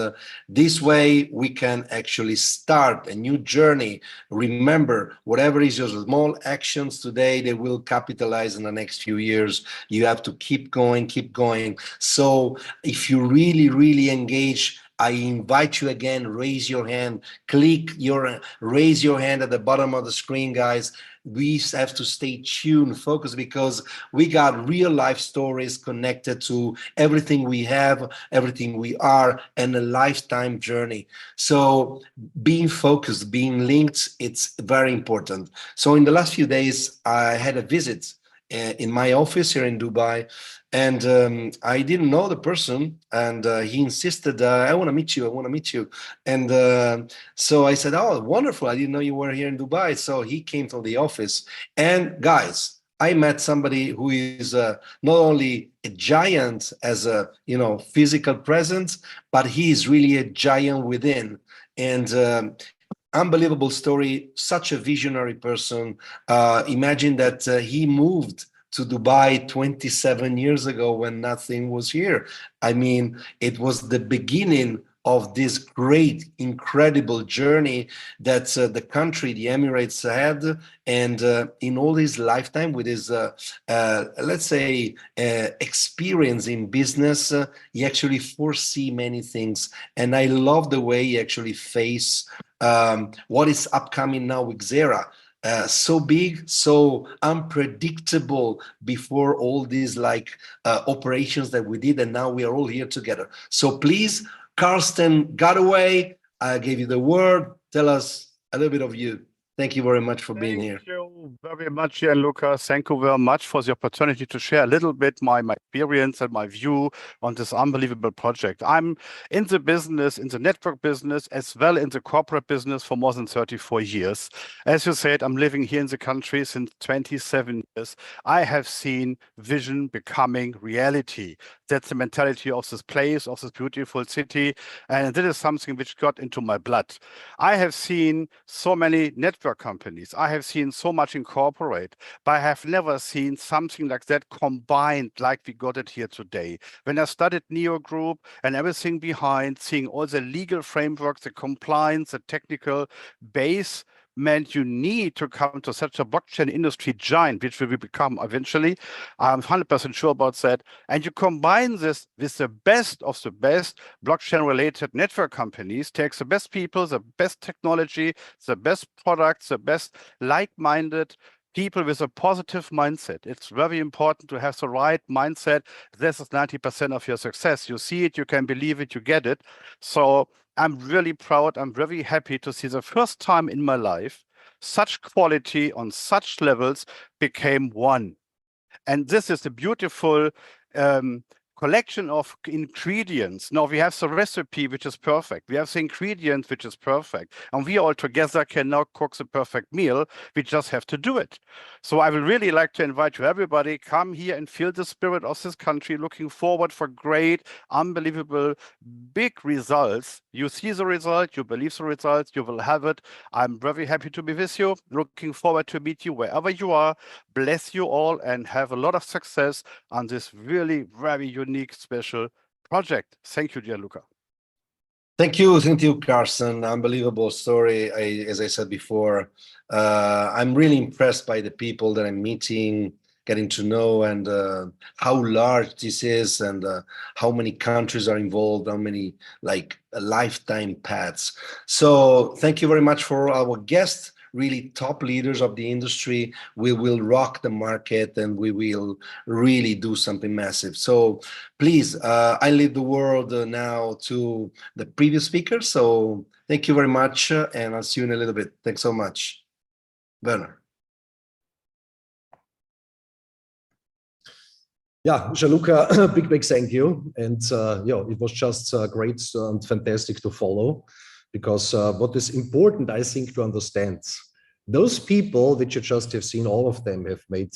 this way we can actually start a new journey. Remember, whatever is your small actions today, they will capitalize in the next few years. You have to keep going, keep going. So if you really engage, I invite you again, raise your hand, raise your hand at the bottom of the screen, guys. We have to stay tuned, focused, because we got real life stories connected to everything we have, everything we are, and a lifetime journey. So being focused, being linked, it's very important. So in the last few days, I had a visit in my office here in Dubai, and I didn't know the person, and he insisted, I want to meet you, I want to meet you. And so I said, oh, wonderful, I didn't know you were here in Dubai. So he came to the office, and guys, I met somebody who is not only a giant as a physical presence, but he is really a giant within. And unbelievable story, such a visionary person. Imagine that he moved to Dubai 27 years ago when nothing was here. I mean, it was the beginning of this great, incredible journey that the country, the Emirates, had. And in all his lifetime, with his, let's say, experience in business, he actually foresee many things. And I love the way he actually face what is upcoming now with XERA. So big, so unpredictable before all these operations that we did, and now we are all here together. So please, Karsten Godaway, I gave you the word. Tell us a little bit of you. Thank you very much for being here. Thank you very much, Gianluca. Thank you very much for the opportunity to share a little bit my experience and my view on this unbelievable project. I'm in the business, in the network business, as well in the corporate business for more than 34 years. As you said, I'm living here in the country since 27 years. I have seen vision becoming reality. That's the mentality of this place, of this beautiful city. And this is something which got into my blood. I have seen so many network companies. I have seen so much incorporate, but I have never seen something like that combined like we got it here today. When I started Neo Group and everything behind, seeing all the legal framework, the compliance, the technical base, meant you need to come to such a blockchain industry giant, which we will become eventually. I'm 100% sure about that. And you combine this with the best of the best blockchain-related network companies, takes the best people, the best technology, the best products, the best like-minded people with a positive mindset. It's very important to have the right mindset. This is 90% of your success. You see it, you can believe it, you get it. So I'm really proud. I'm very happy to see the first time in my life such quality on such levels became one. And this is a beautiful collection of ingredients. Now we have the recipe, which is perfect. We have the ingredient, which is perfect. And we all together can now cook the perfect meal. We just have to do it. So I would really like to invite you, everybody, come here and feel the spirit of this country, looking forward for great, unbelievable, big results. You see the result, you believe the results, you will have it. I'm very happy to be with you. Looking forward to meet you wherever you are. Bless you all and have a lot of success on this really very unique, special project. Thank you, Gianluca. Thank you, Carson. Unbelievable story. As I said before, I'm really impressed by the people that I'm meeting, getting to know, and how large this is, and how many countries are involved, how many lifetime paths. So thank you very much for our guests, really top leaders of the industry. We will rock the market and we will really do something massive. So please, I leave the word now to the previous speaker. So thank you very much, and I'll see you in a little bit. Thanks so much. Werner. Yeah, Gianluca, big thank you. And it was just great and fantastic to follow, because what is important, I think, to understand, those people which you just have seen, all of them have made,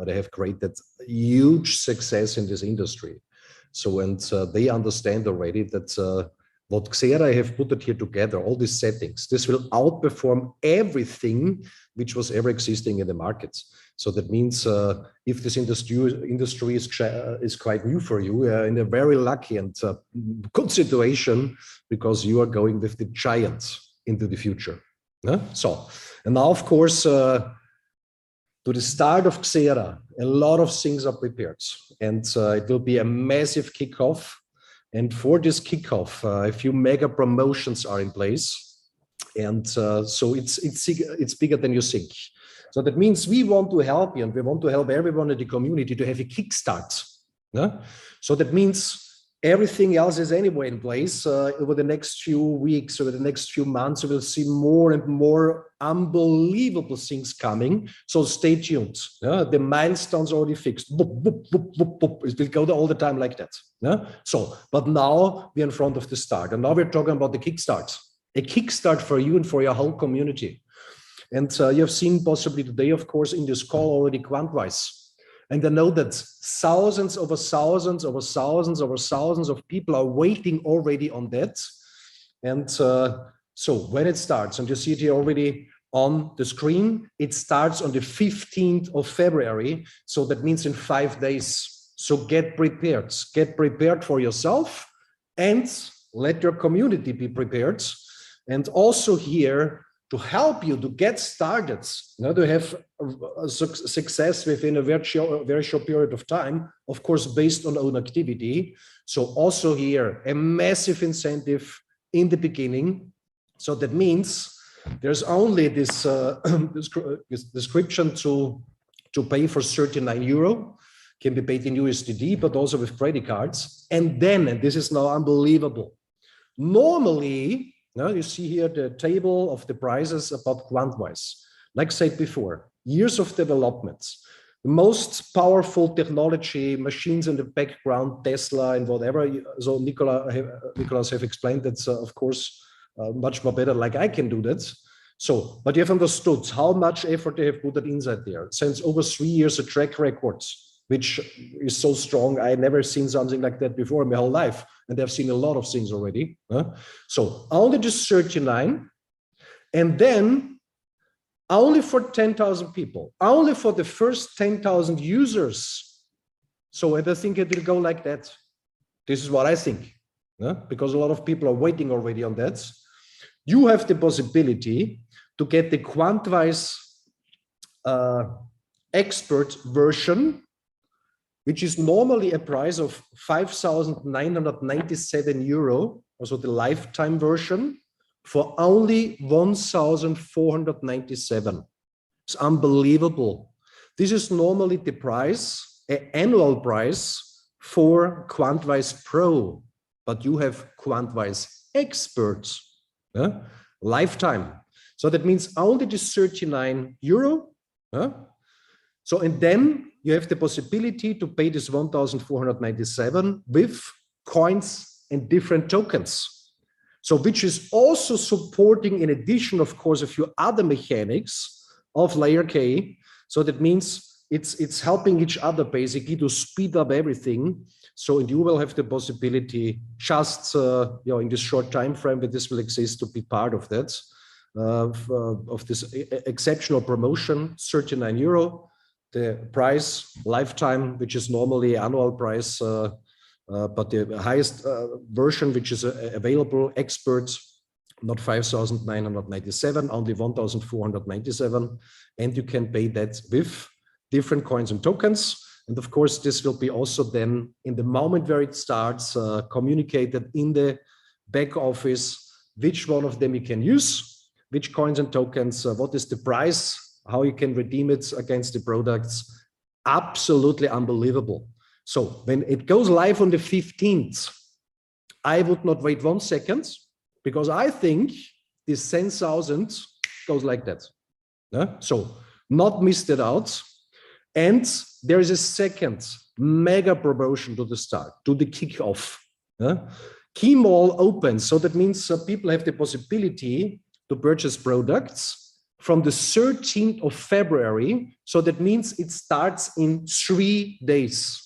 they have created huge success in this industry. So, and they understand already that what XERA have put it here together, all these settings, this will outperform everything which was ever existing in the markets. So that means if this industry is quite new for you, in a very lucky and good situation, because you are going with the giants into the future. So, and now, of course, to the start of XERA, a lot of things are prepared, and it will be a massive kickoff. And for this kickoff, a few mega promotions are in place, and so it's bigger than you think. So that means we want to help you, and we want to help everyone in the community to have a kickstart. So that means everything else is anyway in place. Over the next few weeks, over the next few months, we will see more and more unbelievable things coming. So stay tuned. The milestones already fixed. Boop, boop, boop, boop, boop. It will go all the time like that. So, but now we're in front of the start, and now we're talking about the kickstart. A kickstart for you and for your whole community. And you have seen possibly today, of course, in this call already Quantwise. And I know that thousands over thousands over thousands over thousands of people are waiting already on that. And so when it starts, and you see it here already on the screen, it starts on the 15th of February. So that means in 5 days. So get prepared for yourself, and let your community be prepared. And also here, to help you to get started, to have success within a very short period of time, of course, based on own activity. So also here, a massive incentive in the beginning. So that means there's only this description to pay for €39, can be paid in USDT, but also with credit cards. And then, and this is now unbelievable, normally, now you see here the table of the prices about Quantwise. Like I said before, years of developments, the most powerful technology, machines in the background, Tesla and whatever. So Nicolas have explained that, of course, much more better, like I can do that. So, but you have understood how much effort they have put that inside there. Since over 3 years, a track record, which is so strong. I never seen something like that before in my whole life. And I've seen a lot of things already. So only just 39, and then only for 10,000 people, only for the first 10,000 users. So I think it will go like that. This is what I think, because a lot of people are waiting already on that. You have the possibility to get the Quantwise expert version, which is normally a price of €5,997, also the lifetime version, for only 1,497. It's unbelievable. This is normally the price, an annual price for Quantwise Pro, but you have Quantwise Experts, lifetime. So that means only the €39, So, and then you have the possibility to pay this 1,497 with coins and different tokens. So, which is also supporting, in addition, of course, a few other mechanics of LayerK. So that means it's helping each other basically to speed up everything. So, and you will have the possibility just in this short time frame that this will exist to be part of that, of this exceptional promotion, €39. The price lifetime, which is normally annual price, but the highest version, which is available, experts, not 5,997, only 1,497, and you can pay that with different coins and tokens. And of course, this will be also then, in the moment where it starts, communicated in the back office, which one of them you can use, which coins and tokens, what is the price, how you can redeem it against the products. Absolutely unbelievable. So when it goes live on the 15th, I would not wait 1 second, because I think this 10,000 goes like that. So not missed it out. And there is a second mega promotion to the start, to the kickoff. Key Mall opens, so that means people have the possibility to purchase products from the 13th of February. So that means it starts in 3 days.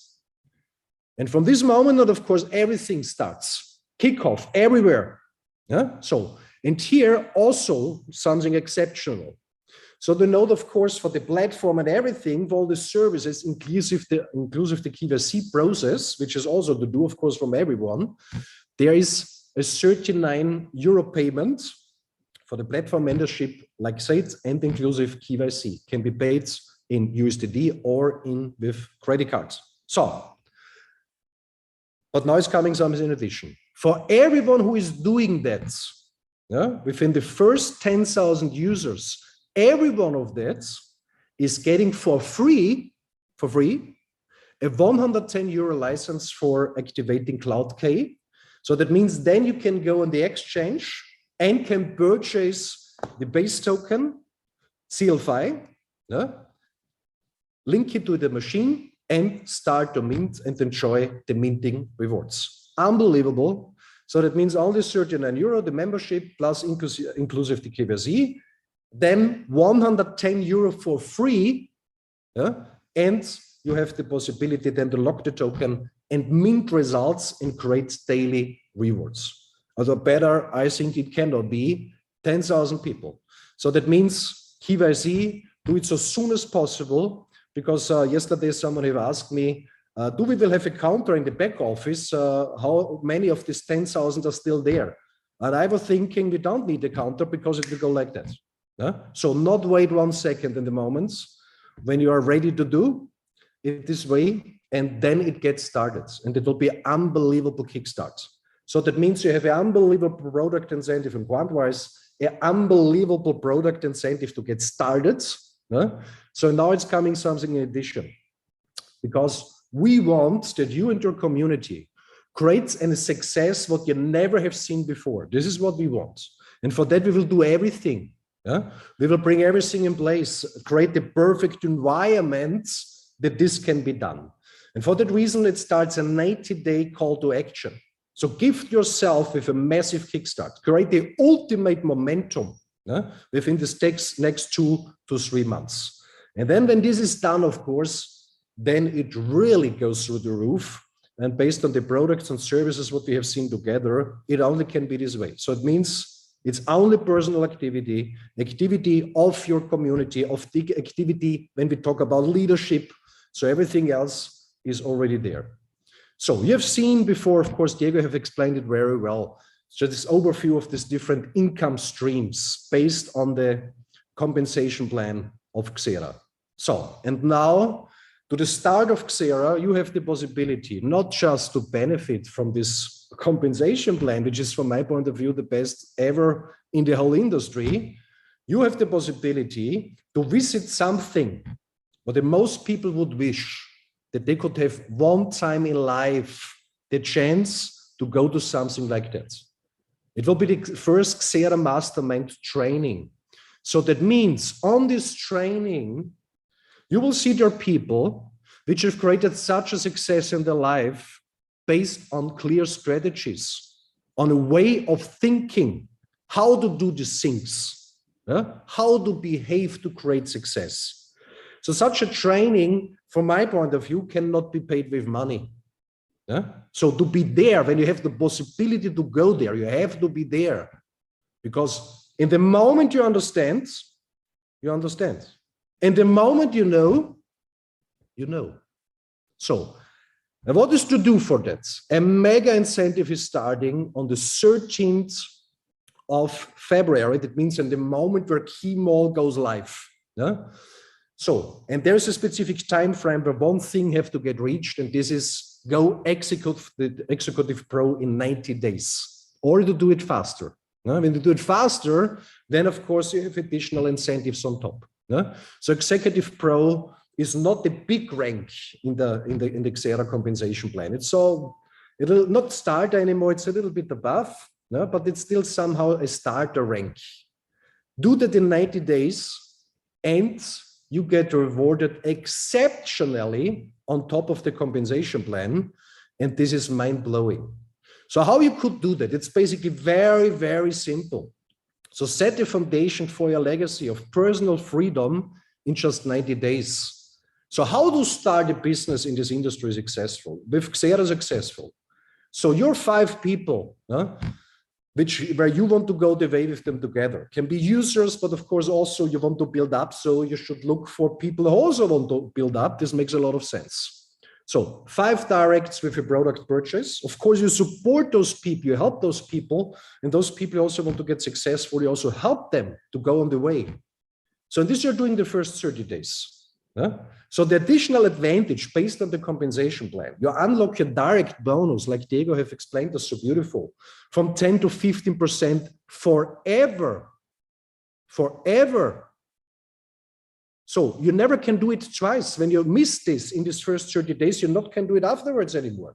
And from this moment on, of course, everything starts. Kickoff everywhere. So, and here also something exceptional. So the note, of course, for the platform and everything, for all the services, inclusive the KYC process, which is also to do, of course, from everyone, there is a €39 payment for the platform membership, like said, and inclusive KYC can be paid in USDD or with credit cards. So, but now it's coming something in addition. For everyone who is doing that, within the first 10,000 users, every one of that is getting for free, a €110 license for activating CloudK. So that means then you can go on the exchange and can purchase the base token, CLFI, link it to the machine and start to mint and enjoy the minting rewards. Unbelievable. So that means only €39, the membership plus inclusive the KYC, then €110 for free, and you have the possibility then to lock the token and mint results and create daily rewards. Although better, I think it cannot be 10,000 people. So that means KYC, do it so soon as possible, because yesterday someone have asked me, do we will have a counter in the back office? How many of these 10,000 are still there? And I was thinking we don't need a counter because it will go like that. So not wait 1 second in the moments when you are ready to do it this way, and then it gets started, and it will be an unbelievable kickstart. So that means you have an unbelievable product incentive in quant-wise, an unbelievable product incentive to get started. So now it's coming something in addition, because we want that you and your community create a success what you never have seen before. This is what we want. And for that, we will do everything. We will bring everything in place, create the perfect environment that this can be done. And for that reason, it starts a 90-day call to action. So gift yourself with a massive kickstart, create the ultimate momentum within the next 2 to 3 months. And then when this is done, of course, then it really goes through the roof. And based on the products and services, what we have seen together, it only can be this way. So it means it's only personal activity of your community, of the activity when we talk about leadership. So everything else is already there. So you have seen before, of course, Diego have explained it very well. So this overview of these different income streams based on the compensation plan of XERA. So, and now to the start of XERA, you have the possibility not just to benefit from this compensation plan, which is from my point of view, the best ever in the whole industry. You have the possibility to visit something what the most people would wish, that they could have one time in life the chance to go to something like that. It will be the first XERA Mastermind training. So that means on this training, you will see there are people which have created such a success in their life based on clear strategies, on a way of thinking, how to do these things, how to behave to create success. So such a training, from my point of view, cannot be paid with money. So to be there, when you have the possibility to go there, you have to be there. Because in the moment you understand, you understand. And the moment you know, you know. So, and what is to do for that? A mega incentive is starting on the 13th of February. That means in the moment where KEYMOL goes live. So, and there's a specific time frame where one thing have to get reached, and this is go execute the Executive Pro in 90 days, or to do it faster. When you do it faster, then of course you have additional incentives on top. So Executive Pro is not the big rank in the XERA compensation plan. It's so, it'll not start anymore. It's a little bit above, but it's still somehow a starter rank. Do that in 90 days, and you get rewarded exceptionally on top of the compensation plan. And this is mind-blowing. So how you could do that? It's basically very, very simple. So set the foundation for your legacy of personal freedom in just 90 days. So how to start a business in this industry is successful, with XERA successful. So your 5 people, where you want to go the way with them together, can be users, but of course also you want to build up. So you should look for people who also want to build up. This makes a lot of sense. So 5 directs with a product purchase. Of course, you support those people, you help those people, and those people also want to get successful. You also help them to go on the way. So this you're doing the first 30 days. So the additional advantage based on the compensation plan, you unlock your direct bonus, like Diego have explained us so beautiful, from 10 to 15% forever. Forever. So you never can do it twice. When you miss this in these first 30 days, you not can do it afterwards anymore.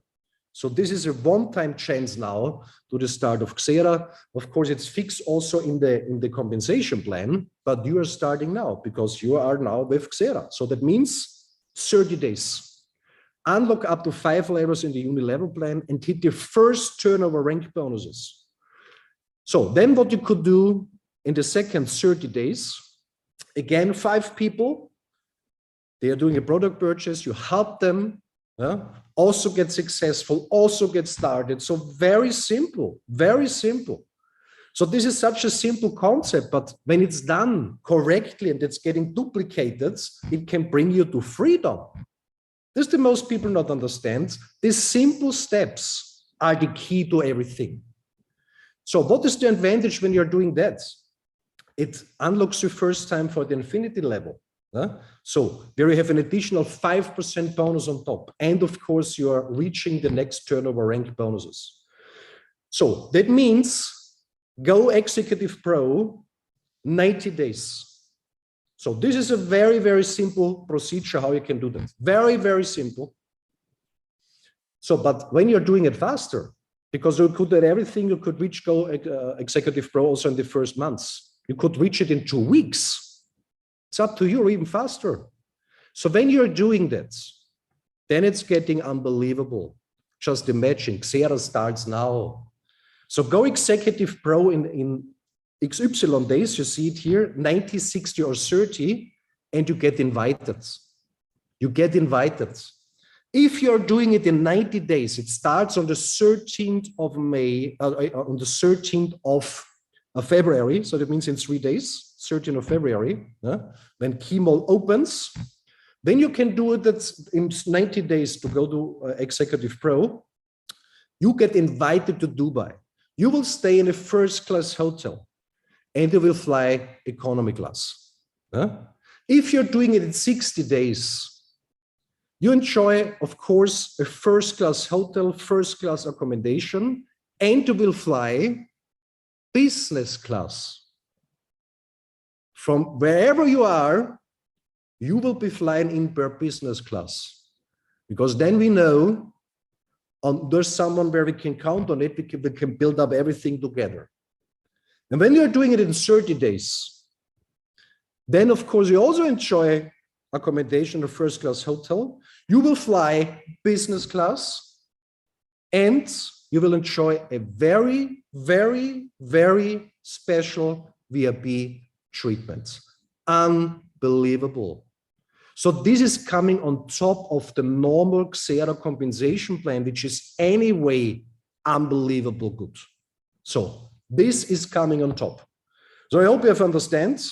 So this is a one-time chance now to the start of XERA. Of course, it's fixed also in the compensation plan, but you are starting now because you are now with XERA. So that means 30 days. Unlock up to 5 levels in the uni-level plan and hit the first turnover rank bonuses. So then what you could do in the second 30 days, again, 5 people, they are doing a product purchase, you help them, also get successful, also get started. So very simple, very simple. So this is such a simple concept, but when it's done correctly and it's getting duplicated, it can bring you to freedom. This is the most people not understand. These simple steps are the key to everything. So what is the advantage when you're doing that? It unlocks you first time for the infinity level. So there you have an additional 5% bonus on top. And of course, you are reaching the next turnover rank bonuses. So that means go Executive Pro 90 days. So this is a very, very simple procedure how you can do that. Very, very simple. So, but when you're doing it faster, because you could do everything, you could reach go Executive Pro also in the first months. You could reach it in 2 weeks. It's up to you, or even faster. So when you're doing that, then it's getting unbelievable. Just imagine, XERA starts now. So go Executive Pro in XY days, you see it here, 90, 60, or 30, and you get invited. You get invited. If you're doing it in 90 days, it starts on the 13th of May, on the 13th of February. So that means in 3 days, 13th of February, when KEYMOL opens, then you can do it in 90 days to go to Executive Pro. You get invited to Dubai. You will stay in a first-class hotel and you will fly economy class. If you're doing it in 60 days, you enjoy, of course, a first-class hotel, first-class accommodation, and you will fly business class. From wherever you are, you will be flying in per business class. Because then we know there's someone where we can count on it, we can build up everything together. And when you're doing it in 30 days, then of course you also enjoy accommodation in a first-class hotel. You will fly business class, and you will enjoy a very, very, very special VIP treatment. Unbelievable. So this is coming on top of the normal XERA compensation plan, which is anyway unbelievable good. So this is coming on top. So I hope you have understand.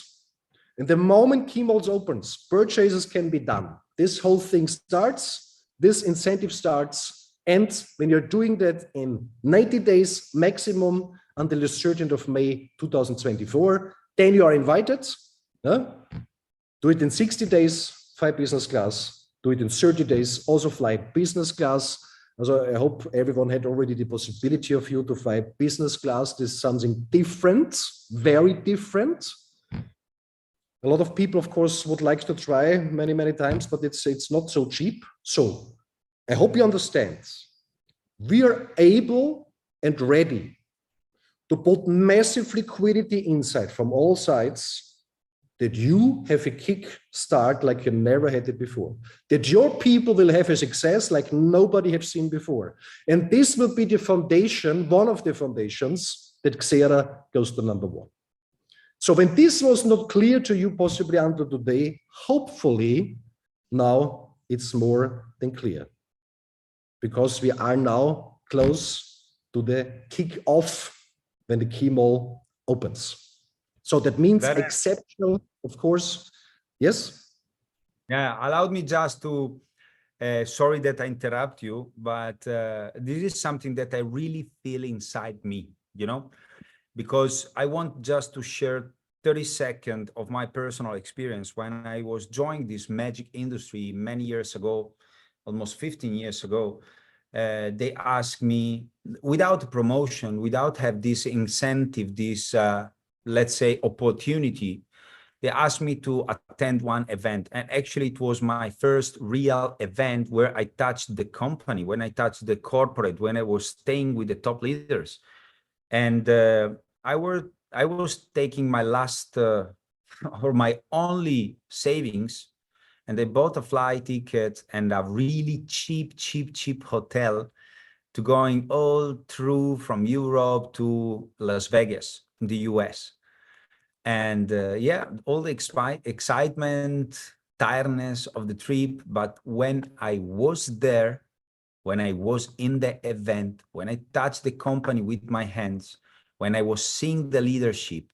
And the moment key molds opens, purchases can be done. This whole thing starts, this incentive starts, and when you're doing that in 90 days maximum until the 13th of May 2024, then you are invited. Do it in 60 days, fly business class. Do it in 30 days, also fly business class. So I hope everyone had already the possibility of you to fly business class. This is something different, very different. A lot of people, of course, would like to try many, many times, but it's not so cheap. So I hope you understand. We are able and ready to put massive liquidity inside from all sides, that you have a kick start like you never had it before, that your people will have a success like nobody has seen before. And this will be the foundation, one of the foundations that XERA goes to #1. So when this was not clear to you possibly until today, hopefully now it's more than clear, because we are now close to the kick-off when the key mall opens. So that means exceptional, of course. Yes? Yeah, allow me just to, sorry that I interrupt you, but this is something that I really feel inside me, you know, because I want just to share 30 seconds of my personal experience when I was joining this magic industry many years ago, almost 15 years ago. They asked me, without promotion, without have this incentive, this, let's say, opportunity, they asked me to attend one event. And actually it was my first real event where I touched the company, when I touched the corporate, when I was staying with the top leaders. And I was taking my last or my only savings, and I bought a flight ticket and a really cheap hotel to going all through from Europe to Las Vegas in the US. And yeah, all the excitement, tiredness of the trip. But when I was there, when I was in the event, when I touched the company with my hands, when I was seeing the leadership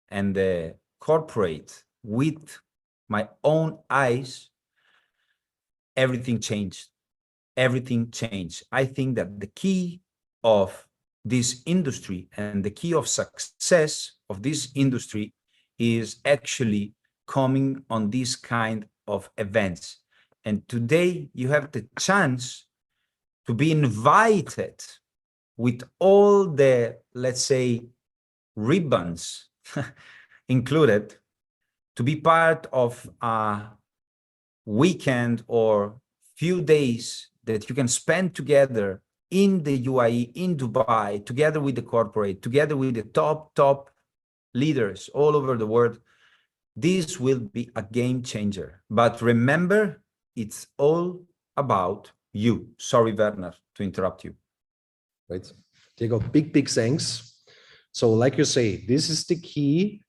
and the corporate with my own eyes, everything changed. Everything changed. I think that the key of this industry and the key of success of this industry is actually coming on this kind of events. And today you have the chance to be invited with all the, let's say, ribbons included, to be part of a weekend or few days that you can spend together in the UAE, in Dubai, together with the corporate, together with the top leaders all over the world. This will be a game changer. But remember, it's all about you. Sorry, Werner, to interrupt you. Right. Diego, big thanks. So like you say, this is the key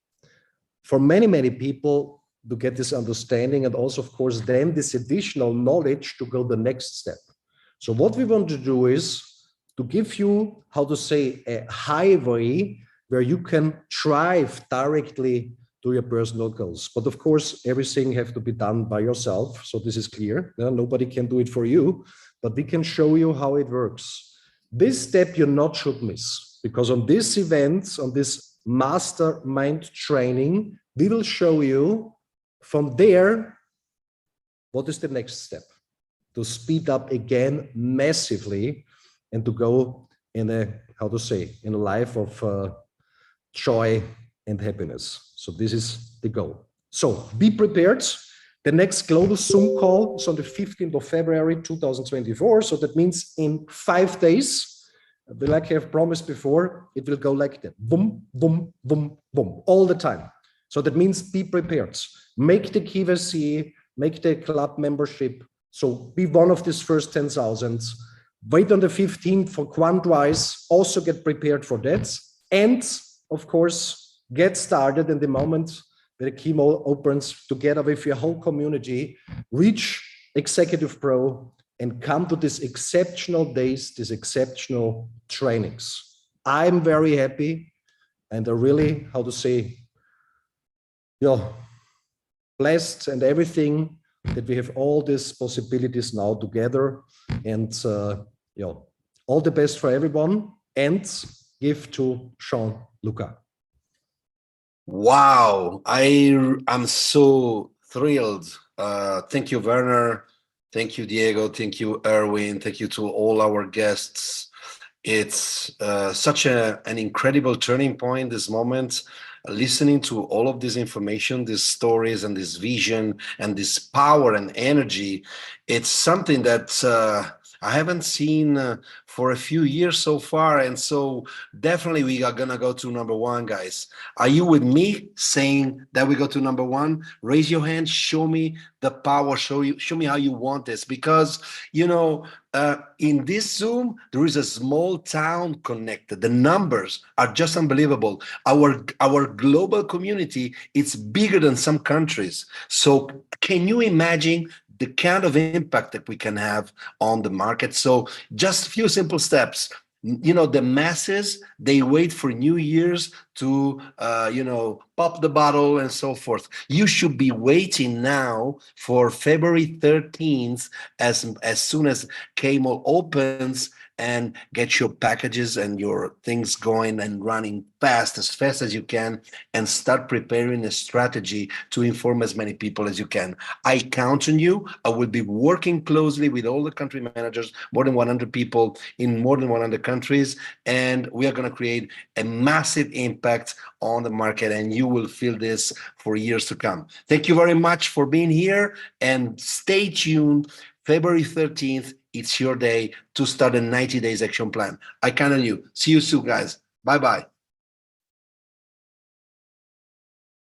for many people to get this understanding, and also, of course, then this additional knowledge to go the next step. So what we want to do is to give you, how to say, a highway where you can drive directly to your personal goals. But of course, everything has to be done by yourself. So this is clear. Nobody can do it for you, but we can show you how it works. This step you not should miss, because on this event, on this mastermind training, we will show you from there, what is the next step to speed up again massively and to go in a, how to say, in a life of joy and happiness. So this is the goal. So be prepared. The next global Zoom call is on the 15th of February, 2024. So that means in 5 days, like I have promised before, it will go like that. Boom, boom, boom, boom, all the time. So that means be prepared. Make the KYC, make the club membership. So be one of these first 10,000. Wait on the 15th for Quantwise. Also get prepared for that. And of course, get started in the moment where the keynote opens together with your whole community. Reach Executive Pro and come to these exceptional days, these exceptional trainings. I'm very happy and really, how to say, blessed and everything that we have all these possibilities now together. And all the best for everyone, and give to Jean-Luc. Wow, I'm so thrilled. Thank you, Werner. Thank you, Diego. Thank you, Erwin. Thank you to all our guests. It's such an incredible turning point, this moment, listening to all of this information, these stories and this vision and this power and energy. It's something that I haven't seen for a few years so far. And so definitely we are going to go to number one, guys. Are you with me saying that we go to number one? Raise your hand. Show me the power. Show me how you want this. Because, in this Zoom, there is a small town connected. The numbers are just unbelievable. Our global community, it's bigger than some countries. So can you imagine the kind of impact that we can have on the market? So just a few simple steps. The masses, they wait for New Year's to, pop the bottle and so forth. You should be waiting now for February 13th, as soon as KMO opens, and get your packages and your things going and running as fast as you can, and start preparing a strategy to inform as many people as you can. I count on you. I will be working closely with all the country managers, more than 100 people in more than 100 countries, and we are going to create a massive impact on the market, and you will feel this for years to come. Thank you very much for being here, and stay tuned. February 13th, it's your day to start a 90 days action plan. I count on you. See you soon, guys. Bye-bye.